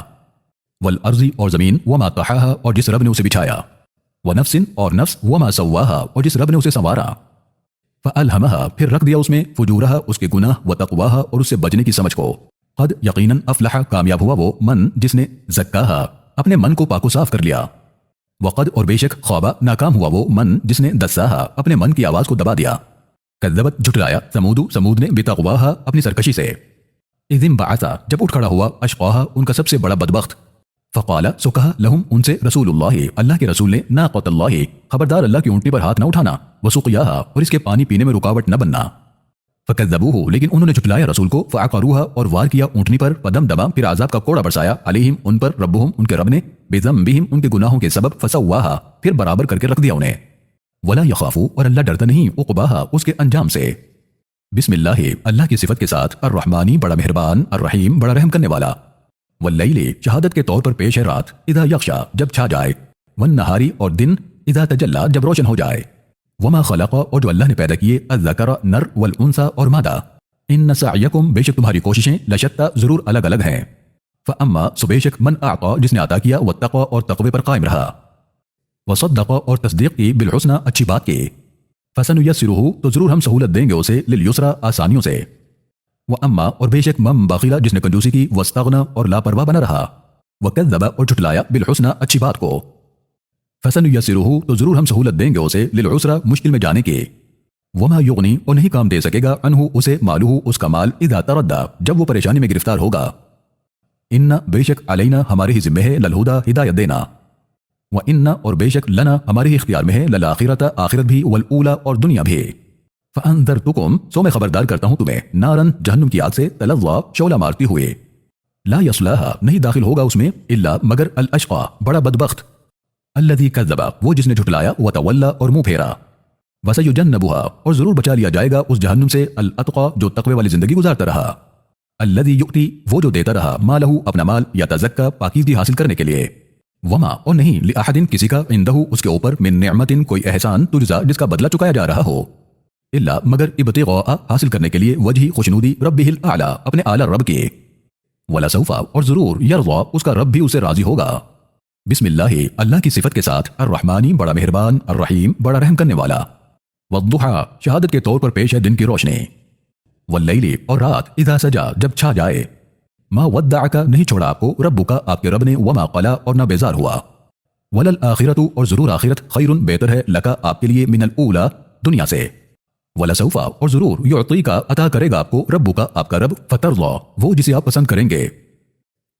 वल अर्जी और जमीन वमा तहाहा और जिस रब ने उसे बिछाया, व नफ्सिन और नफ्स वमा सव्वाहा और जिस रब ने उसे संवारा, फ़अल्हमहा फिर रख दिया उसमें फुजूरहा उसके गुनाह, व तक़वाहा और उससे बचने की समझ को। क़द यकीनन अफ़लहा कामयाब हुआ वो मन जिसने ज़क्काहा अपने मन को पाको साफ कर लिया। वक़द और बेशक ख़ाबा नाकाम हुआ वो मन जिसने दस्साहा अपने मन की आवाज़ को दबा दिया। कज़्ज़बत झुठलाया समूद ने बितक़वाहा अपनी सरकशी से। इज़िम बअसा जब उठ खड़ा हुआ अशक़ाहा उनका सबसे बड़ा बदबख्त। फ़क़ाला सो कहा लहुम उनसे रसूलुल्लाह अल्लाह के रसूल ने, नाक़तल्लाह खबरदार अल्लाह की ऊँटनी पर हाथ न उठाना, वसुक़ियाहा और इसके पानी पीने में रुकावट न बनना। फ़कज़्ज़बूहु लेकिन उन्होंने झुठलाया रसूल को, फ़अक़रूहा और वार किया ऊँटनी पर, फदमदमा फिर आज़ाब का कोड़ा बरसाया, अलैहिम उन पर, रब्बुहुम उनके रब ने, बिज़म्बिहिम उनके गुनाहों के सबब, फ़सव्वाहा फिर बराबर करके रख दिया उन्हें। वला यख़ाफ़ु और अल्लाह डरता नहीं, उक़बाहा उसके अंजाम से। बिस्मिल्लाह अल्लाह की सिफत के साथ, अर्रहमानी बड़ा मेहरबान, अर्रहीम बड़ा रहम करने वाला। वल्लैली शहादत के तौर पर पेश है रात, इदा यख्शा जब छा जाए, वन नहारी और दिन इदा तजल्ला जब रोशन हो जाए, वमा खलक़ा और जो अल्लाह ने पैदा किए, अज़्ज़करा नर वल उन्सा और मादा, इन्न सअयकुम बेशक तुम्हारी कोशिशें लशत्ता जरूर अलग अलग हैं। फ़अम्मा सो बेशक मन आता जिसने अता किया, वत्तक़ा और तक़वे पर कायम रहा, वसद्दक़ा और तस्दीक़ की बिलहुस्ना अच्छी बात की, फ़सनुयस्सिरुहु तो जरूर हम सहूलत देंगे उसे, लिलयुस्रा आसानियों से। व अम्मा और बेशक मम बाखिला जिसने कंजूसी की, वस्तगना और लापरवाह बना रहा, वकज़्ज़बा और झुठलाया बिलहुस्ना अच्छी बात को, फसनुयस्सिरुहु तो जरूर हम सहूलत देंगे उसे, लिलउस्रा मुश्किल में जाने की, वमा युगनी और नहीं काम दे सकेगा, अनहु उसे, मालूहु उसका माल, इदा तरद्दा जब वो परेशानी में गिरफ्तार होगा। इन्ना बेशक अलैना हमारे ही जिम्मे है, ललहुदा हिदायत देना, व इन्ना और बेशक लना हमारे ही इख्तियार में है, ललाखिरत आखिरत भी, वल ऊला और दुनिया भी। फ़अंज़रतुकुम सो मैं खबरदार करता हूं तुम्हें, नारन जहन्नुम की आग से, तलज़्ज़ा शोला मारती हुए, ला यस्लाहा नहीं दाखिल होगा उसमें, इल्ला मगर अल अशक़ा बड़ा बदबख्त, अल्लज़ी कज़्ज़बा वो जिसने झुठलाया, व तवल्ला और मुंह फेरा, वसयुजन्नबुहा और जरूर बचा लिया जाएगा उस जहन्नुम से, अल अत्क़ा जो तक़वे वाली जिंदगी गुजारता रहा, अल्लज़ी युक्ति वो जो देता रहा, मालहू अपना माल, यतज़क्का पाकीज़गी हासिल करने के लिए, वमा और नहीं लिअहदिन किसी का, इंदहू उसके ऊपर, मिन निअमतिन कोई एहसान, तुजज़ा जिसका बदला चुकाया जा रहा हो, इल्ला मगर इब्तिग़ा हासिल करने के लिए, वजही खुशनुदी रब्बिहिल आला अपने आला रब के, वला सौफा और जरूर यरज़ा उसका रब भी उसे राजी होगा। बिस्मिल्लाह अल्लाह की सिफत के साथ, अर्रहमानी बड़ा मेहरबान, अर्रहीम बड़ा रहम करने वाला। वद्दुहा शहादत के तौर पर पेश है दिन की रोशनी, वल्लैली और रात, इदा सजा जब छा जाए, मा वद्दअका नहीं छोड़ा आपको, रब्बुका आपके रब ने, वमा क़ला और न बेजार हुआ, वलल आखिरतु और जरूर आखिरत, खैरुन बेहतर है, लका आपके लिए, मिनल ऊला दुनिया से, वला सौफा और जरूर युअतीका अता करेगा आपको, रब्बुका आपका रब, फतर्ज़ा वो जिसे आप पसंद करेंगे।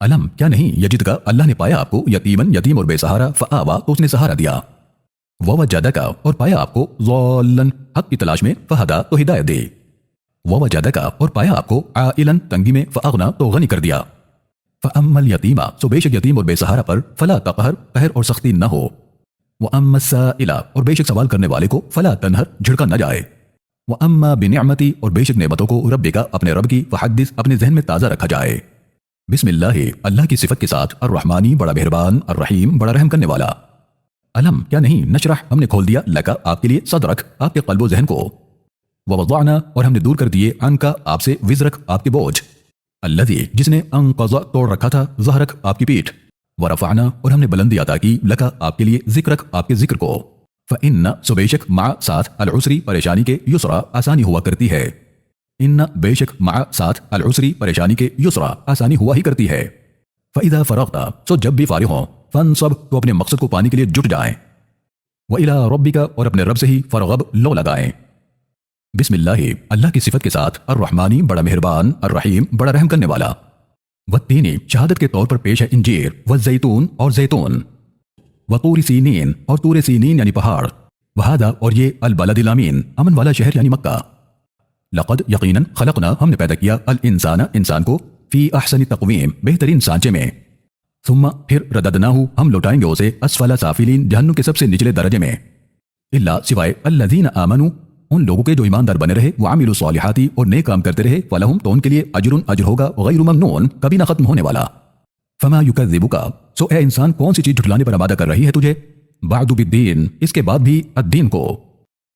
अलम क्या नहीं यजिदका अल्लाह ने पाया आपको, यतीमन यतीम और बेसहारा, फ़आवा तो उसने सहारा दिया, ववजदका और पाया आपको, ज़ाल्लन हक की तलाश में, फ़हदा तो हिदायत दे, ववजदका और पाया आपको, आइलन तंगी में, फ़अग़ना तो गनी कर दिया, फ़अम्मल यतीमा सो बेशक यतीम और बेसहारा पर, फ़ला तक़हर कहर और सख्ती न हो, व अम्मा साइला और बेशक सवाल करने वाले को, फ़ला तनहर झिड़का न जाए, व अम्मा बिनिअमती और बेशक नेमतों को, रब्बिका अपने रब की, फ़हद्दिस अपने जहन में ताज़ा रखा जाए। बिस्मिल्लाह अल्लाह की सिफत के साथ, अर्रहमानी बड़ा मेहरबान, अर्रहीम बड़ा रहम करने वाला। अलम क्या नहीं नशरह हमने खोल दिया, लका आपके लिए, सदरक आपके क़ल्बो ज़हन को, ववज़अना और हमने दूर कर दिए, अनका आपसे, विज़रक आपके बोझ, अल्लज़ी जिसने अंक़ज़ा तोड़ रखा था, ज़हरक आपकी पीठ, वरफ़अना और हमने बुलंदी अता की, लका आपके लिए, ज़िक्रक आपके ज़िक्र को, फ़इन्ना सो बेशक मा साथ, अल उसरी परेशानी के, युसरा आसानी हुआ करती है, इन्ना बेशक मा साथ, अल उसरी परेशानी के, युसरा आसानी हुआ ही करती है। फ़इज़ा फ़रग़ता सो जब भी फारिग़ हों, फ़नसब तो अपने मकसद को पाने के लिए जुट जाएं, व इला रब्बिका और अपने रब से ही फ़रग़ब लो लगाएं। बिस्मिल्लाह अल्लाह की सिफत के साथ, अर्रहमानी बड़ा मेहरबान, अर्रहीम बड़ा रहम करने वाला। वत्तीनी शहादत के तौर पर पेश है इंजीर, व ज़ैतून और ज़ैतून, व तूर सीनीन और तूर सीनीन यानी पहाड़, वहादा और ये अल बलदिल अमीन अमन वाला शहर यानी मक्का। लक़द यकीनन खलक़ना हमने पैदा किया अल इंसाना इंसान को फी अहसनी तक़वीम बेहतरीन सांचे में। सुम्मा फिर रददनाहु हम लौटाएंगे उसे अस्फला साफिलीन जहन्नुम के सबसे निचले दर्जे में। इल्ला सिवाय अल्लज़ीना आमनू उन लोगों के जो ईमानदार बने रहे व आमिलु सालिहाती और नेक काम करते रहे फलहुम तो उनके लिए अजरुन अजर होगा गैरु ममनून कभी ना खत्म होने वाला। फमा युकज़्ज़िबुका सो ए इंसान कौन सी चीज झुठलाने पर आमादा कर रही है तुझे बादु बिद्दीन इसके बाद भी अद्दीन को।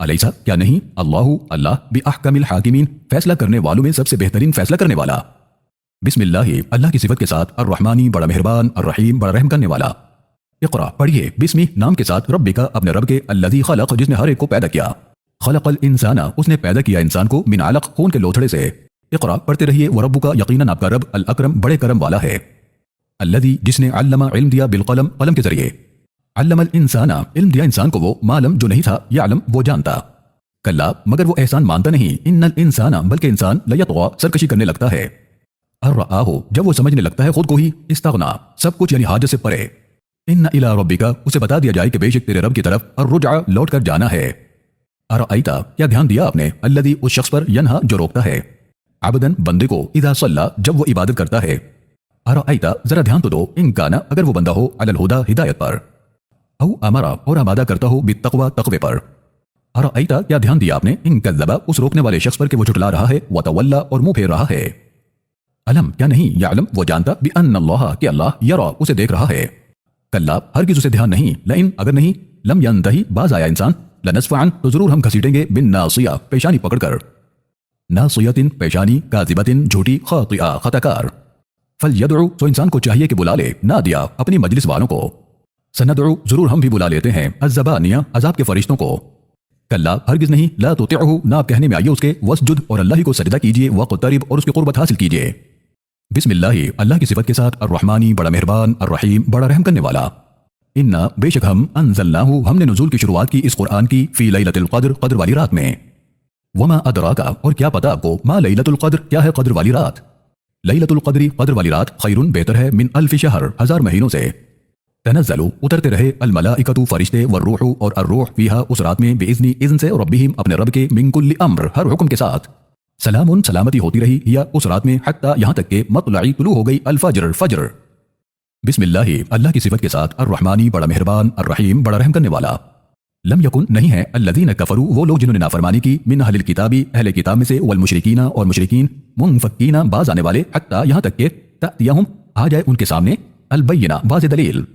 अलैसा क्या नहीं अल्लाहु अल्लाह बिअहकमिल हाकिमीन फैसला करने वालों में सबसे बेहतरीन फैसला करने वाला। बिस्मिल्लाह अल्लाह की सिफत के साथ अर्रहमानी बड़ा मेहरबान अर्रहीम बड़ा रहम करने वाला। इक़रा पढ़िए बिस्मी नाम के साथ रब्बिका अपने रब के अल्लज़ी खलक़ जिसने हर एक को पैदा किया। खलक़ल इंसाना उसने पैदा किया इंसान को मिन अलक़ खून के लोथड़े से। इक़रा पढ़ते रहिए व रब्बुका यकीनन आपका रब अल अकरम बड़े करम वाला है। अल्लज़ी जिसने अल्लमा इल्म दिया बिलक़लम कलम के जरिए। अल्लमल इंसाना इल्म दिया इंसान को वो मालम जो नहीं था यालम वो जानता। कल्ला मगर वो एहसान मानता नहीं इन्नल इंसाना बल्कि इंसान लयतग़ा सरकशी करने लगता है। अर्रआहु जब वो समझने लगता है खुद को ही इस्तग़ना सब कुछ यानी हाजत से परे। इन्ना इला रब्बिका उसे बता दिया जाए कि बेशक तेरे रब की तरफ अर्रुजअ लौट कर जाना है। अरअयता क्या ध्यान दिया आपने अल्लज़ी उस शख्स पर यन्हा जो रोकता है अबदन बंदे को इदा सल्ला जब वो इबादत करता है। अरअयता जरा ध्यान तो दो इन काना अगर वो बंदा हो अलल हुदा हिदायत पर औ अमरा और आमादा करता हो बित्तक़वा तक़वे पर। अरअयता क्या ध्यान दिया आपने इन कज़्ज़बा उस रोकने वाले शख्स पर कि वो झुठला रहा है व तवल्ला और मुंह फेर रहा है। अलम क्या नहीं यालम वो जानता बि अन्नल्लाह कि अल्लाह यरा उसे देख रहा है। कल्ला हरगिज़ उसे ध्यान नहीं लइन अगर नहीं लम यंतही बाज आया इंसान लनस्फ़अन तो जरूर हम घसीटेंगे बिन नासिया पेशानी पकड़कर। नासियतिन पेशानी काज़िबतिन झूठी खातिआ खताकार। फल यदउ तो इंसान को चाहिए कि बुला ले ना दिया अपनी मजलिस वालों को। सनदउ जरूर हम भी बुला लेते हैं अज़्ज़बानिया अजाब के फरिश्तों को। कल्ला हरगिज़ नहीं ला तुतिअहु ना आप कहने में आइए उसके वस्जुद और अल्लाह ही को सजदा कीजिए वक़्तरिब और उसकी क़ुर्बत हासिल कीजिए। बिस्मिल्लाह अल्लाह की सिफत के साथ अर्रहमानी बड़ा मेहरबान अर्रहीम बड़ा रहम करने वाला। इन्ना बेशक हम अंज़लनाहु हमने नुज़ूल की शुरुआत की इस कुरान की फी लैलतिल क़द्र क़द्र वाली रात में। वमा अदराका और क्या पता आपको मा लैलतुल क़द्र क्या है क़द्र वाली रात। लैलतुल क़द्री क़द्र वाली रात खैरुन बेहतर है मिन अल्फ़ि शहर 1000 महीनों से। तनज़्ज़लु उतरते रहे अल मलाइकतु फरिश्ते व रूहु और अर्रूह फीहा उस रात में बिइज़्नि इज़्न से रब्बिहिम अपने रब के मिन कुल्लि अम्र हर हुक्म के साथ। सलामुन सलामती होती रही या उस रात में हत्ता यहाँ तक के मतलई तुलू हो गई अल फज्र फज्र। बिस्मिल्लाह अल्लाह की सिफत के साथ अर्रहमानी बड़ा मेहरबान अर्रहीम बड़ा रहम करने वाला। लम यकुन नहीं है अल्लज़ीना कफरू वो लोग जिन्होंने नाफरमानी की मिन अहलिल किताबी अहले किताब में से वल मुशरिकीना और मुशरिकीन मुनफक्कीना बाज आने वाले हत्ता यहाँ तक के तअतियहुम आ जाए उनके सामने अल बय्यिना बाज़ दलील।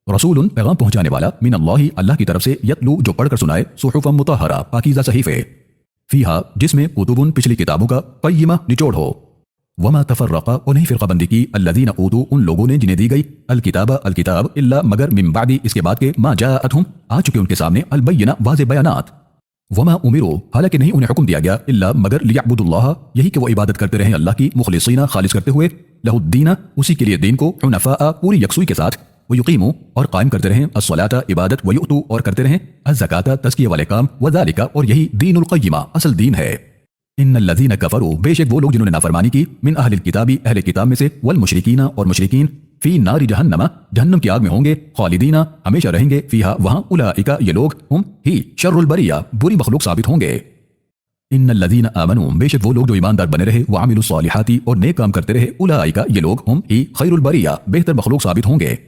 रसूलुन पैगाम पहुंचाने वाला मिन अल्लाह अल्लाह की तरफ से यतलू जो पढ़कर सुनाए सुहुफ़म मुतहहरा पाकीज़ा सहीफ़े फीहा जिसमें कुतुबुन पिछली किताबों का क़य्यिमा निचोड़ हो। वमा तफर्रक़ा और नहीं फ़िरक़ाबंदी की अल्लज़ीना ऊतू उन लोगों ने जिन्हें दी गई अल किताब इल्ला मगर मिन बादी इसके बाद के मा जाअतहुम आ चुके उनके सामने अल बय्यिना वाज़े बयानात। वमा उमिरू हालांकि नहीं उन्हें हुक्म दिया गया इल्ला मगर लियअबुदुल्लाह यही कि वो इबादत करते रहें अल्लाह की मुखलिसीना खालिस करते हुए लहुद्दीना उसी के लिए दीन को हुनफ़ा पूरी यकसुई के साथ व युकीमू और कायम करते रहें अस्सलाता इबादत व युतू और करते रहें अज़्ज़काता तज़किया वाले काम व ज़ालिका और यही दीनुल क़य्यिमा असल दीन है। इन्नल्लज़ीना कफ़रू बेशक वो लोग जिन्होंने नाफरमानी की मिन अहलिल किताबी अहले किताब में से वल मुशरिकीना और मुशरिकीन फी नारी जहन्नमा जहन्नम की आग में होंगे खालिदीना हमेशा रहेंगे फीहा वहां उलाइका ये लोग हुम ही शर्रुल बरिया बुरी मखलूक साबित होंगे। इन्नल्लज़ीना आमनू बेशक वो लोग जो ईमानदार बने रहे व आमिलुस सालिहाती और नेक काम करते रहे उलाइका ये लोग हुम ही खैरुल बरिया बेहतर मखलूक साबित होंगे।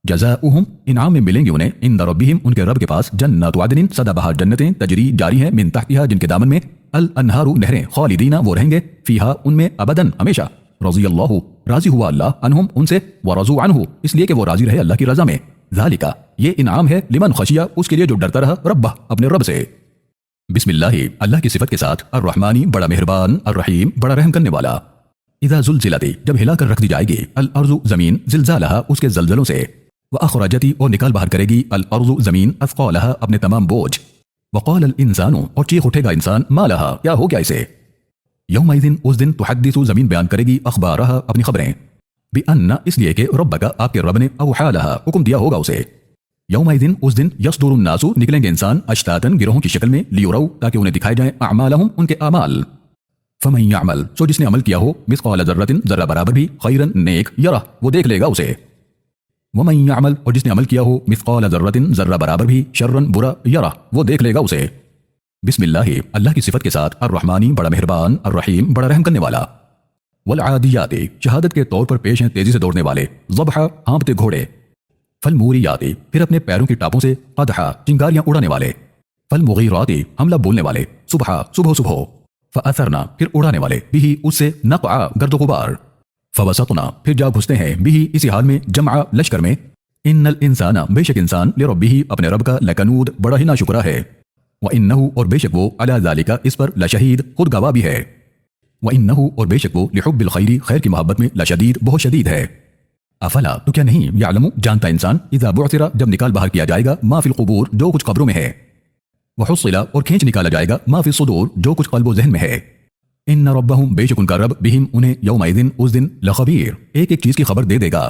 जज़ाउहुम इनाम में मिलेंगे उन्हें इंद रब्बिहिम उनके रब के पास जन्नतु अदनिन सदाबहार जन्नतें तजरी जारी हैं मिन तहतिहा जिनके दामन में अल अनहारू नहरें खालिदीना वो रहेंगे फीहा उनमें अबदन हमेशा। रज़ियल्लाहु राजी हुआ अल्लाह अनहुम उनसे व रज़ू अन्हु इसलिए कि वो राजी रहे अल्लाह की रजा में। ज़ालिका ये इनाम है लिमन खशिया उसके लिए जो डरता रहा रब्बह अपने रब से। बिस्मिल्लाह अल्लाह की सिफत के साथ अर्रहमानी बड़ा मेहरबान अर्रहीम बड़ा रहम करने वाला। इज़ा ज़ुलज़िलती जब हिला कर रख दी जाएगी अल अर्ज़ु ज़मीन ज़िलज़ालहा उसके ज़लज़लों से व अखरजती और निकाल बाहर करेगी अल अर्ज़ु ज़मीन अफ़क़ालहा अपने तमाम बोझ वक़ाल अल इंसानु और चीख उठेगा इंसान मा लहा क्या हो गया इसे। यौमइज़िन उस दिन तुहद्दिसु ज़मीन बयान करेगी अख़बारहा अपनी खबरें बिअन्ना इसलिए कि रब्बका आपके रब ने अवहा लहा हुक्म दिया होगा उसे। यौमइज़िन उस दिन यसदुरुन नासु निकलेंगे इंसान अश्तातन गिरोहों की शक्ल में लियुरौ ताकि उन्हें दिखाए जाएं अअमालहुम उनके अमाल। फमन यअमल सो जिसने अमल किया हो मिस्क़ाल ज़र्रतिन ज़र्रा बराबर भी खैरन नेक यरा वो देख लेगा उसे। वमन यअमल, और जिसने अमल किया हो, मिस्काल ज़र्रतिन, ज़र्रा बराबर भी, शर्रन बुरा, यरा, वो देख लेगा उसे। बिस्मिल्लाह, अल्लाह की सिफत के साथ, अर्रहमानी बड़ा मेहरबान, अर्रहीम बड़ा रहम करने वाला। वल आदियाति, शहादत के तौर पर पेश हैं तेजी से दौड़ने वाले, ज़बहा, हाँपते घोड़े। फल मूरियाति, फिर अपने पैरों की टापों से, क़दहा, चिंगारियां उड़ाने वाले। फल मुगीराति, हमला बोलने वाले, सुबह सुबह सुबह। फ़अथरना, फिर उड़ाने वाले, बिही, उससे, नक़आ, गर्द गुबार। फ़वसतना, फिर जा घुसते हैं, बिही, इसी हाल में, जमआ, लश्कर में। इन्नल इंसाना, बेशक इंसान, लिरब्बिही, अपने रब का, लकनूद, बड़ा ही नाशुक्रा है। व इन्नहु, और बेशक वो, अला ज़ालिका, इस पर, लशहीद, खुद गवाह भी है। व इन्नहु, और बेशक वो, लिहुब्बिल खैरी, खैर की मोहब्बत में, लशदीद, बहुत शदीद है। अफला, तो क्या नहीं, यालमु, जानता इंसान, इज़ा बुअसिरा, जब निकाल बाहर किया जाएगा, मा फिल क़ुबूर, जो कुछ कब्रों में है। व हुस्सिला, और खींच निकाला जाएगा, मा फिस सुदूर, जो कुछ क़ल्ब व ज़हन में है। इन्न रब्बहुम, बेशक उनका रब, बिहिम, उन्हें, यौमइज़िन, उस दिन, लखबीर, एक एक चीज़ की खबर दे देगा।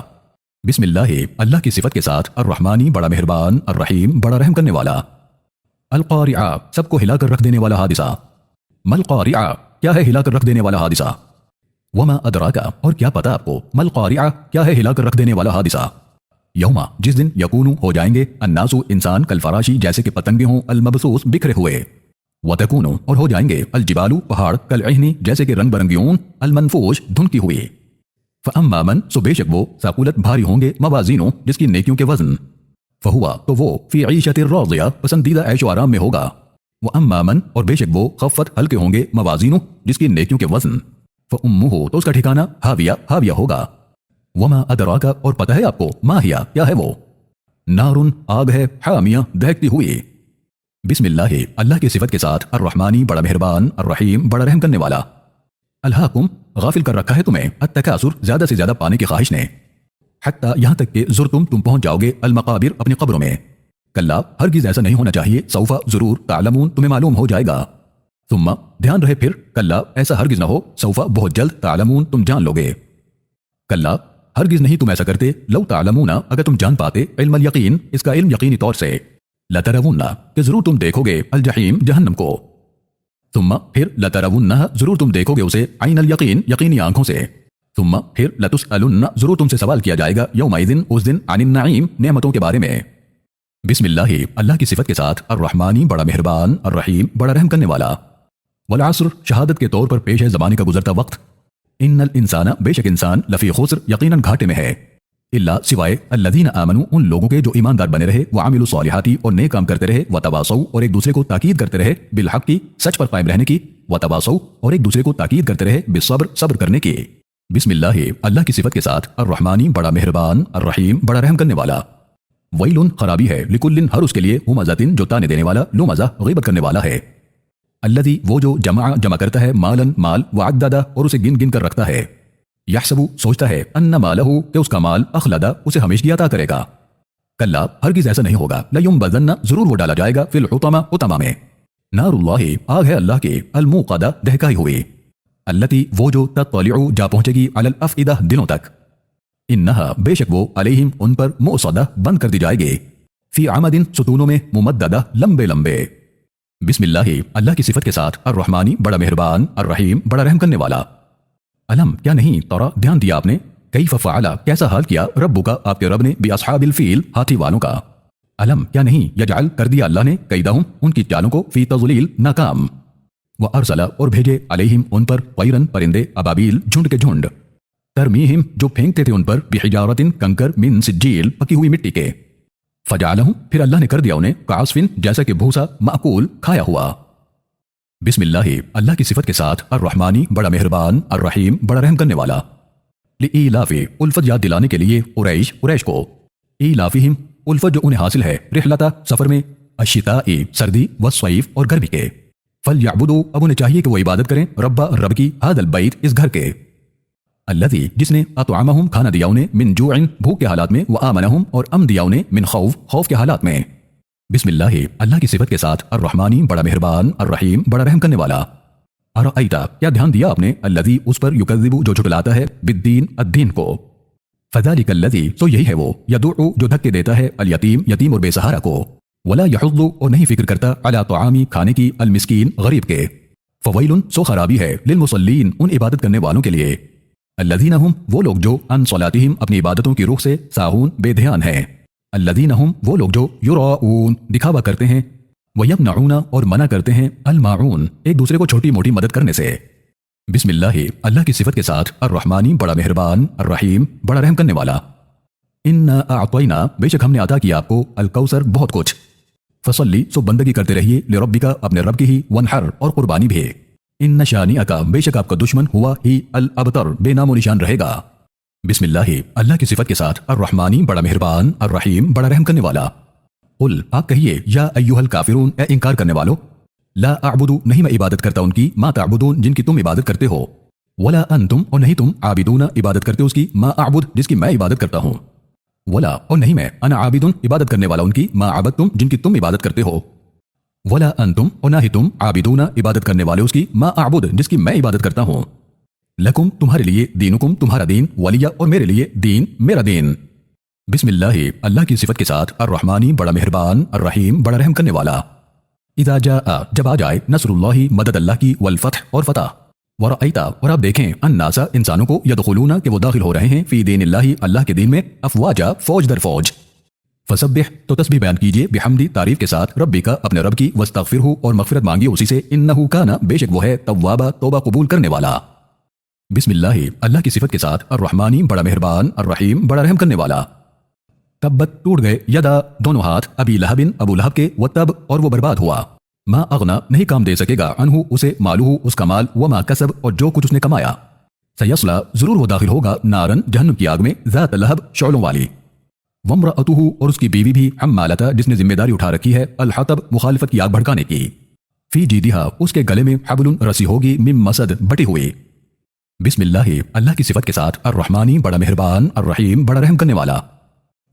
बिस्मिल्लाह, अल्लाह की सिफत के साथ, अर्रहमानी बड़ा मेहरबान, अर्रहीम बड़ा रहम करने वाला। अल क़ारिआ, सबको हिलाकर रख देने वाला हादिसा। मल क़ारिआ, क्या है हिलाकर रख देने वाला हादिसा। वमा अदराका, और क्या पता आपको, मल क़ारिआ, क्या है हिलाकर रख देने वाला हादिसा। यौमा, जिस दिन, यकूनु, हो जाएंगे, अन्नासु, इंसान, कल फराशी, जैसे कि पतंगे हों, अल मबसूस, बिखरे हुए। वतकूनु, और हो जाएंगे, अल जिबालू, पहाड़, कल इहनी, जैसे कि रंग बरंगी ऊन, अल मनफूश, धुंधकी हुई। फ़अम्मा मन, सो बेशक वो, साकुलत, भारी होंगे, मवाज़ीनो, जिसकी नेकियों के वज़न। फ़हुआ, तो वो, फ़ी ईशतिर राज़िया, पसंदीदा ऐशो आराम में होगा। व अम्मा मन, और बेशक वो, खफ़्फ़त, हल्के होंगे, मवाज़ीनो, जिसकी नेकियों के वज़न। फ़उम्मुहु, तो उसका ठिकाना, हाविया, हाविया होगा। वमा अदराका, और पता है आपको, माहिया, क्या है वो। नारुन, आग है, हामिया, दहकती हुई। बिस्मिल्लाह, अल्लाह की सिफत के साथ, अर्रहमानी बड़ा मेहरबान, अर्रहीम बड़ा रहम करने वाला। अल्हाकुम, गाफिल कर रखा है तुम्हें, अत्तकासुर, ज्यादा से ज्यादा पाने की ख्वाहिश ने। हत्ता, यहां तक कि ज़ुरतुम, तुम पहुंच जाओगे, अल मकाबिर, अपनी कब्रों में। कल्ला, हरगिज़ ऐसा नहीं होना चाहिए, सौफा, जरूर, तालमून, तुम्हें मालूम हो जाएगा। तुम, ध्यान रहे, फिर, कल्ला, ऐसा हरगिज़ न हो, सौफा, बहुत जल्द, तालमून, तुम जान लोगे। कल्ला, हरगिज़ नहीं तुम ऐसा करते, लौ तालमूना, अगर तुम जान पाते, इल्मल यकीन, इसका इल्म यकीनी तौर से, लतरवुन्ना, कि जरूर तुम देखोगे, अल जहीम, जहन्नम को। तुम, फिर, लतरवुन्ना, जरूर तुम देखोगे उसे, ऐनल यकीन, यकीनी आंखों से। तुम, फिर, लतुसअलुन्ना, जरूर तुमसे सवाल किया जाएगा, यौमइज़िन, उस दिन, अनिन नईम, नेमतों के बारे में। बिस्मिल्लाह, अल्लाह की सिफत के साथ, अर्रहमानी बड़ा मेहरबान, अर्रहीम बड़ा रहम करने वाला। वल अस्र, शहादत के तौर पर पेश है ज़माने का गुजरता वक्त। इन्नल इंसाना, बेशक इंसान, लफ़ी खुस्र, यकीनन घाटे में है। इल्ला, सिवाय, अल्लज़ीना आमनू, उन लोगों के जो ईमानदार बने रहे, व आमिलु सॉलिहाती, और नेक काम करते रहे, व तवासौ, और एक दूसरे को ताकीद करते रहे, बिल हक़ की, सच पर कायम रहने की, व तवासौ, और एक दूसरे को ताकीद करते रहे, बिस्सब्र, सब्र करने की। बिस्मिल्लाह, अल्लाह की सिफत के साथ, अर्रहमानी बड़ा मेहरबान, अर्रहीम बड़ा रहम करने वाला। वैलुन, खराबी है, लिकुल्लिन, हर उसके लिए, हुमज़तिन, जो ताने देने वाला, लुमज़ा, ग़ीबत करने वाला है। अल्लज़ी, वो जो, जमा करता है, मालन, माल, व अद्ददा, और उसे गिन गिन कर रखता है। यहसबु, सोचता है, अन्ना मालहू, कि उसका माल, अखलदा, उसे हमेशगी अता करेगा। कल्ला, हरगिज़ ऐसा नहीं होगा, लयुम्बज़न्ना, जरूर वो डाला जाएगा, फिल हुतमा, हुतमा में। नारुल्लाहि, आग है अल्लाह की, अल मुक़दा, दहकाई हुई। अल्लती, वो जो, तत्तलिउ, जा पहुंचेगी, अलल अफ़इदा, दिलों तक। इन्नहा, बेशक वो, अलैहिम, उन पर, मुअस्सदा, बंद कर दी जाएगी। फी अमदिन, सुतूनों में, मुमद्ददा, लंबे लंबे। बिस्मिल्लाह, अल्लाह की सिफत के साथ, अर्रहमानी बड़ा मेहरबान, अर्रहीम बड़ा रहम करने वाला। अलम, क्या नहीं, तौरा, ध्यान दिया आपने, कैफ़ फ़अला, कैसा हाल किया, रब्बुका, आपके रब ने, बिअस्हाबिल फ़ील, हाथी वालों का। अलम, क्या नहीं, यजअल, कर दिया अल्लाह ने, कैदहुम, उनकी चालों को, फी तज़लील, नाकाम। व अरसला, और भेजे, अलैहिम, उन पर, तैरन, परिंदे, अबाबील, झुंड के झुंड। तरमीहिम, जो फेंकते थे उन पर, बिहिजारतिन, कंकर, मिन सिज्जील, पकी हुई मिट्टी के। फजअलहुम, फिर अल्लाह ने कर दिया उन्हें, कास्फिन, जैसा कि भूसा, माकूल, खाया हुआ। बिस्मिल्लाह, अल्लाह की सिफत के साथ, अर्रहमानी बड़ा मेहरबान, अर्रहीम बड़ा रहम करने वाला। लिईलाफी, उल्फत याद दिलाने के लिए, कुरैश को। ईलाफिहिम, उल्फत जो उन्हें हासिल है, रिहलता, सफर में, अश्शिताई, सर्दी, व स्वैफ, और गर्मी के। फलयअबुदू, अब उन्हें चाहिए कि वो इबादत करें, रब्बा, रब की, हादल बैत, इस घर के। अल्लज़ी, जिसने, अतअमहुम, खाना दिया उन्हें, मिन जूइन, भूख के हालात में, व आमनहुम, और अमन दिया उन्हें, मिन खौफ, खौफ के हालात में। बिस्मिल्लाह, अल्लाह की सिफत के साथ, अर्रहमानी बड़ा मेहरबान, अर्रहीम बड़ा रहम करने वाला। अरअयता, क्या ध्यान दिया आपने, अल्लज़ी, उस पर, युकज़्ज़िबु, जो झुठलाता है, बिद्दीन, अद्दीन को। फ़ज़ालिकल्लज़ी, तो यही है वो, यदुउ, जो धक्के देता है, अल यतीम, यतीम और बेसहारा को। वला यहुज़्ज़ु, और नहीं फिक्र करता, अला तआमी, खाने की, अल मिस्कीन, गरीब के। फ़वैलुन, सो खराबी है, लिल मुसल्लीन, उन इबादत करने वालों के लिए। अल्लज़ीना हुम वो लोग जो अन सलातिहिम अपनी इबादतों की रूह से साहून बेध्यान हैं। अल्लज़ीना हुम वो लोग जो युराऊन दिखावा करते हैं, वयमनऊना और मना करते हैं अल माऊन एक दूसरे को छोटी मोटी मदद करने से। बिस्मिल्लाह अल्लाह की सिफत के साथ अर्रहमानी बड़ा मेहरबान, अर्रहीम बड़ा रहम करने वाला। इन्ना अअतैना बेशक हमने अता किया आपको अल कौसर बहुत कुछ। फसल्ली सो बंदगी करते रहिए लिरब्बिका अपने रब की ही, वनहर और कुर्बानी भी। इन शानिअका बेशक आपका दुश्मन हुआ ही अल अबतर बेनामो निशान रहेगा। बिस्मिल्लाह अल्लाह की सिफत के साथ अर्रहमानी बड़ा मेहरबान, अर्रहीम बड़ा रहम करने वाला। कुल आप कहिए या अय्युहल काफिरून ए इनकार करने वालों, ला अअबुदु नहीं मैं इबादत करता उनकी, मा तअबुदून जिनकी तुम इबादत करते हो, वला अंतुम और नहीं तुम आबिदूना इबादत करते हो उसकी, मा अअबुद जिसकी मैं इबादत करता हूँ, वला और नहीं मैं अना आबिदुन इबादत करने वाला उनकी, मा अबदतुम जिनकी तुम इबादत करते हो, वला अंतुम और ना ही तुम आबिदूना इबादत करने वाले उसकी, मा अअबुद जिसकी मैं इबादत करता हूँ। लकुम तुम्हारे लिए, दीनुकुम तुम्हारा दीन, वलिया और मेरे लिए दीन मेरा दीन। बिस्मिल्लाह अल्लाह की सिफत के साथ अर्रहमानी बड़ा मेहरबान, अर्रहीम बड़ा रहम करने वाला। इज़ा जाअ जब आ जाए नसरुल्लाही मदद अल्लाह की, वल फतह और फतह, वरअयता और आप देखें अन्नासा इंसानों को यदखुलूना कि वो दाखिल हो रहे हैं फी दीनिल्लाही अल्लाह के दीन में, अफवाजा फौज दर फौज। फसब्बिह तो तस्बीह बयान कीजिए, बिहम्दी तारीफ के साथ, रब्बिका अपने रब की, वस्तगफिरहु और मगफिरत मांगिए उसी से, इन्नहु काना बेशक वो है तव्वाबा तौबा कबूल करने वाला। बिस्मिल्लाह अल्लाह की सिफत के साथ अर्रहमानी बड़ा मेहरबान, अर्रहीम बड़ा रहम करने वाला। तब्बत टूट गए, यदा दोनों हाथ, अबी लहबिन अबू लहब के, व तब और वो बर्बाद हुआ, मा अगना नहीं काम दे सकेगा, अनहु उसे, मालूहु उसका माल, व मा कसब और जो कुछ उसने कमाया, सयस्ला जरूर वो दाखिल होगा, नारन जहन्नम की आग में, ज़ात लहब शौलों वाली, वम्रअतुहु और उसकी बीवी भी, हम्मालता जिसने जिम्मेदारी उठा रखी है, अल हतब मुखालिफत की आग भड़काने की, फी जीदिहा उसके गले में, हबलुन रस्सी होगी, मिम मसद बटी हुई। बिस्मिल्लाह अल्लाह की सिफत के साथ अर्रहमानी बड़ा मेहरबान, अर्रहीम बड़ा रहम करने वाला।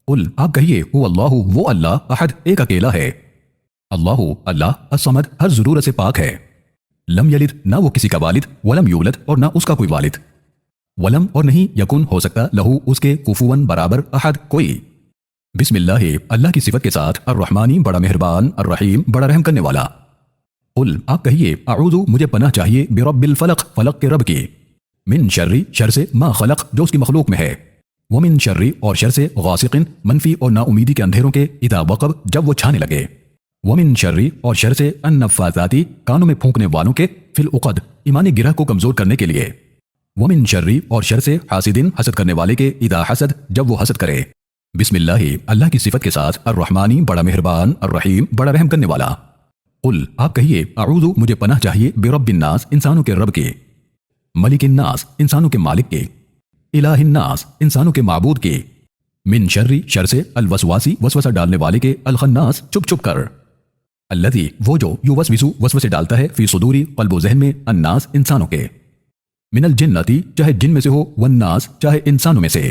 कुल आप कहिए हुवल्लाहु वो अल्लाह, अहद एक अकेला है, अल्लाहु अल्लाह, अस्समद हर जरूरत से पाक है, लम यलिद ना वो किसी का वालिद, वलम यूलद और ना उसका कोई वालिद, वलम और नहीं यकुन हो सकता, लहू उसके, कुफुवन बराबर, अहद कोई। बिस्मिल्लाह अल्लाह की सिफत के साथ अर्रहमानी बड़ा मेहरबान, अर्रहीम बड़ा रहम करने वाला। कुल आप कहिए अऊज़ु मुझे पनाह चाहिए, बिरब्बिल फलक फलक के रब की, मिन शर्री शर से, मा खलक जो उसकी मखलूक में है, वो मिन शर्री और शर से, गासिकिन मनफी और नाउमीदी के अंधेरों के, इदा वक़ब जब वो छाने लगे, वो मिन शर्री और शर से, अन्नफ़ाज़ाती कानों में फूंकने वालों के, फिल उक़द ईमानी गिरह को कमजोर करने के लिए, वो मिन शर्री और शर से, हासिदिन हसद करने वाले के, इदा हसद जब वो हसद करे। बिस्मिल्लाह अल्लाह की सिफत के साथ अर्रहमानी बड़ा मेहरबान, अर्रहीम बड़ा रहम करने वाला। कुल आप कहिए अऊज़ु मुझे पनाह चाहिए, बिरब्बिन नास इंसानों के रब के, मलिकिन नास इंसानों के मालिक के, इलाहिन नास इंसानों के माबूद के, मिन शर्री शर से, अल वसवासी वसवसा डालने वाले के, अल खन्नास चुप चुप कर, अल्लज़ी वो जो युवस्विसु वसवसे डालता है, फी सुदूरी क़ल्बो ज़हन में, अन्नास इंसानों के, मिनल जिन्नती चाहे जिन में से हो, वन्नास चाहे इंसानों में से।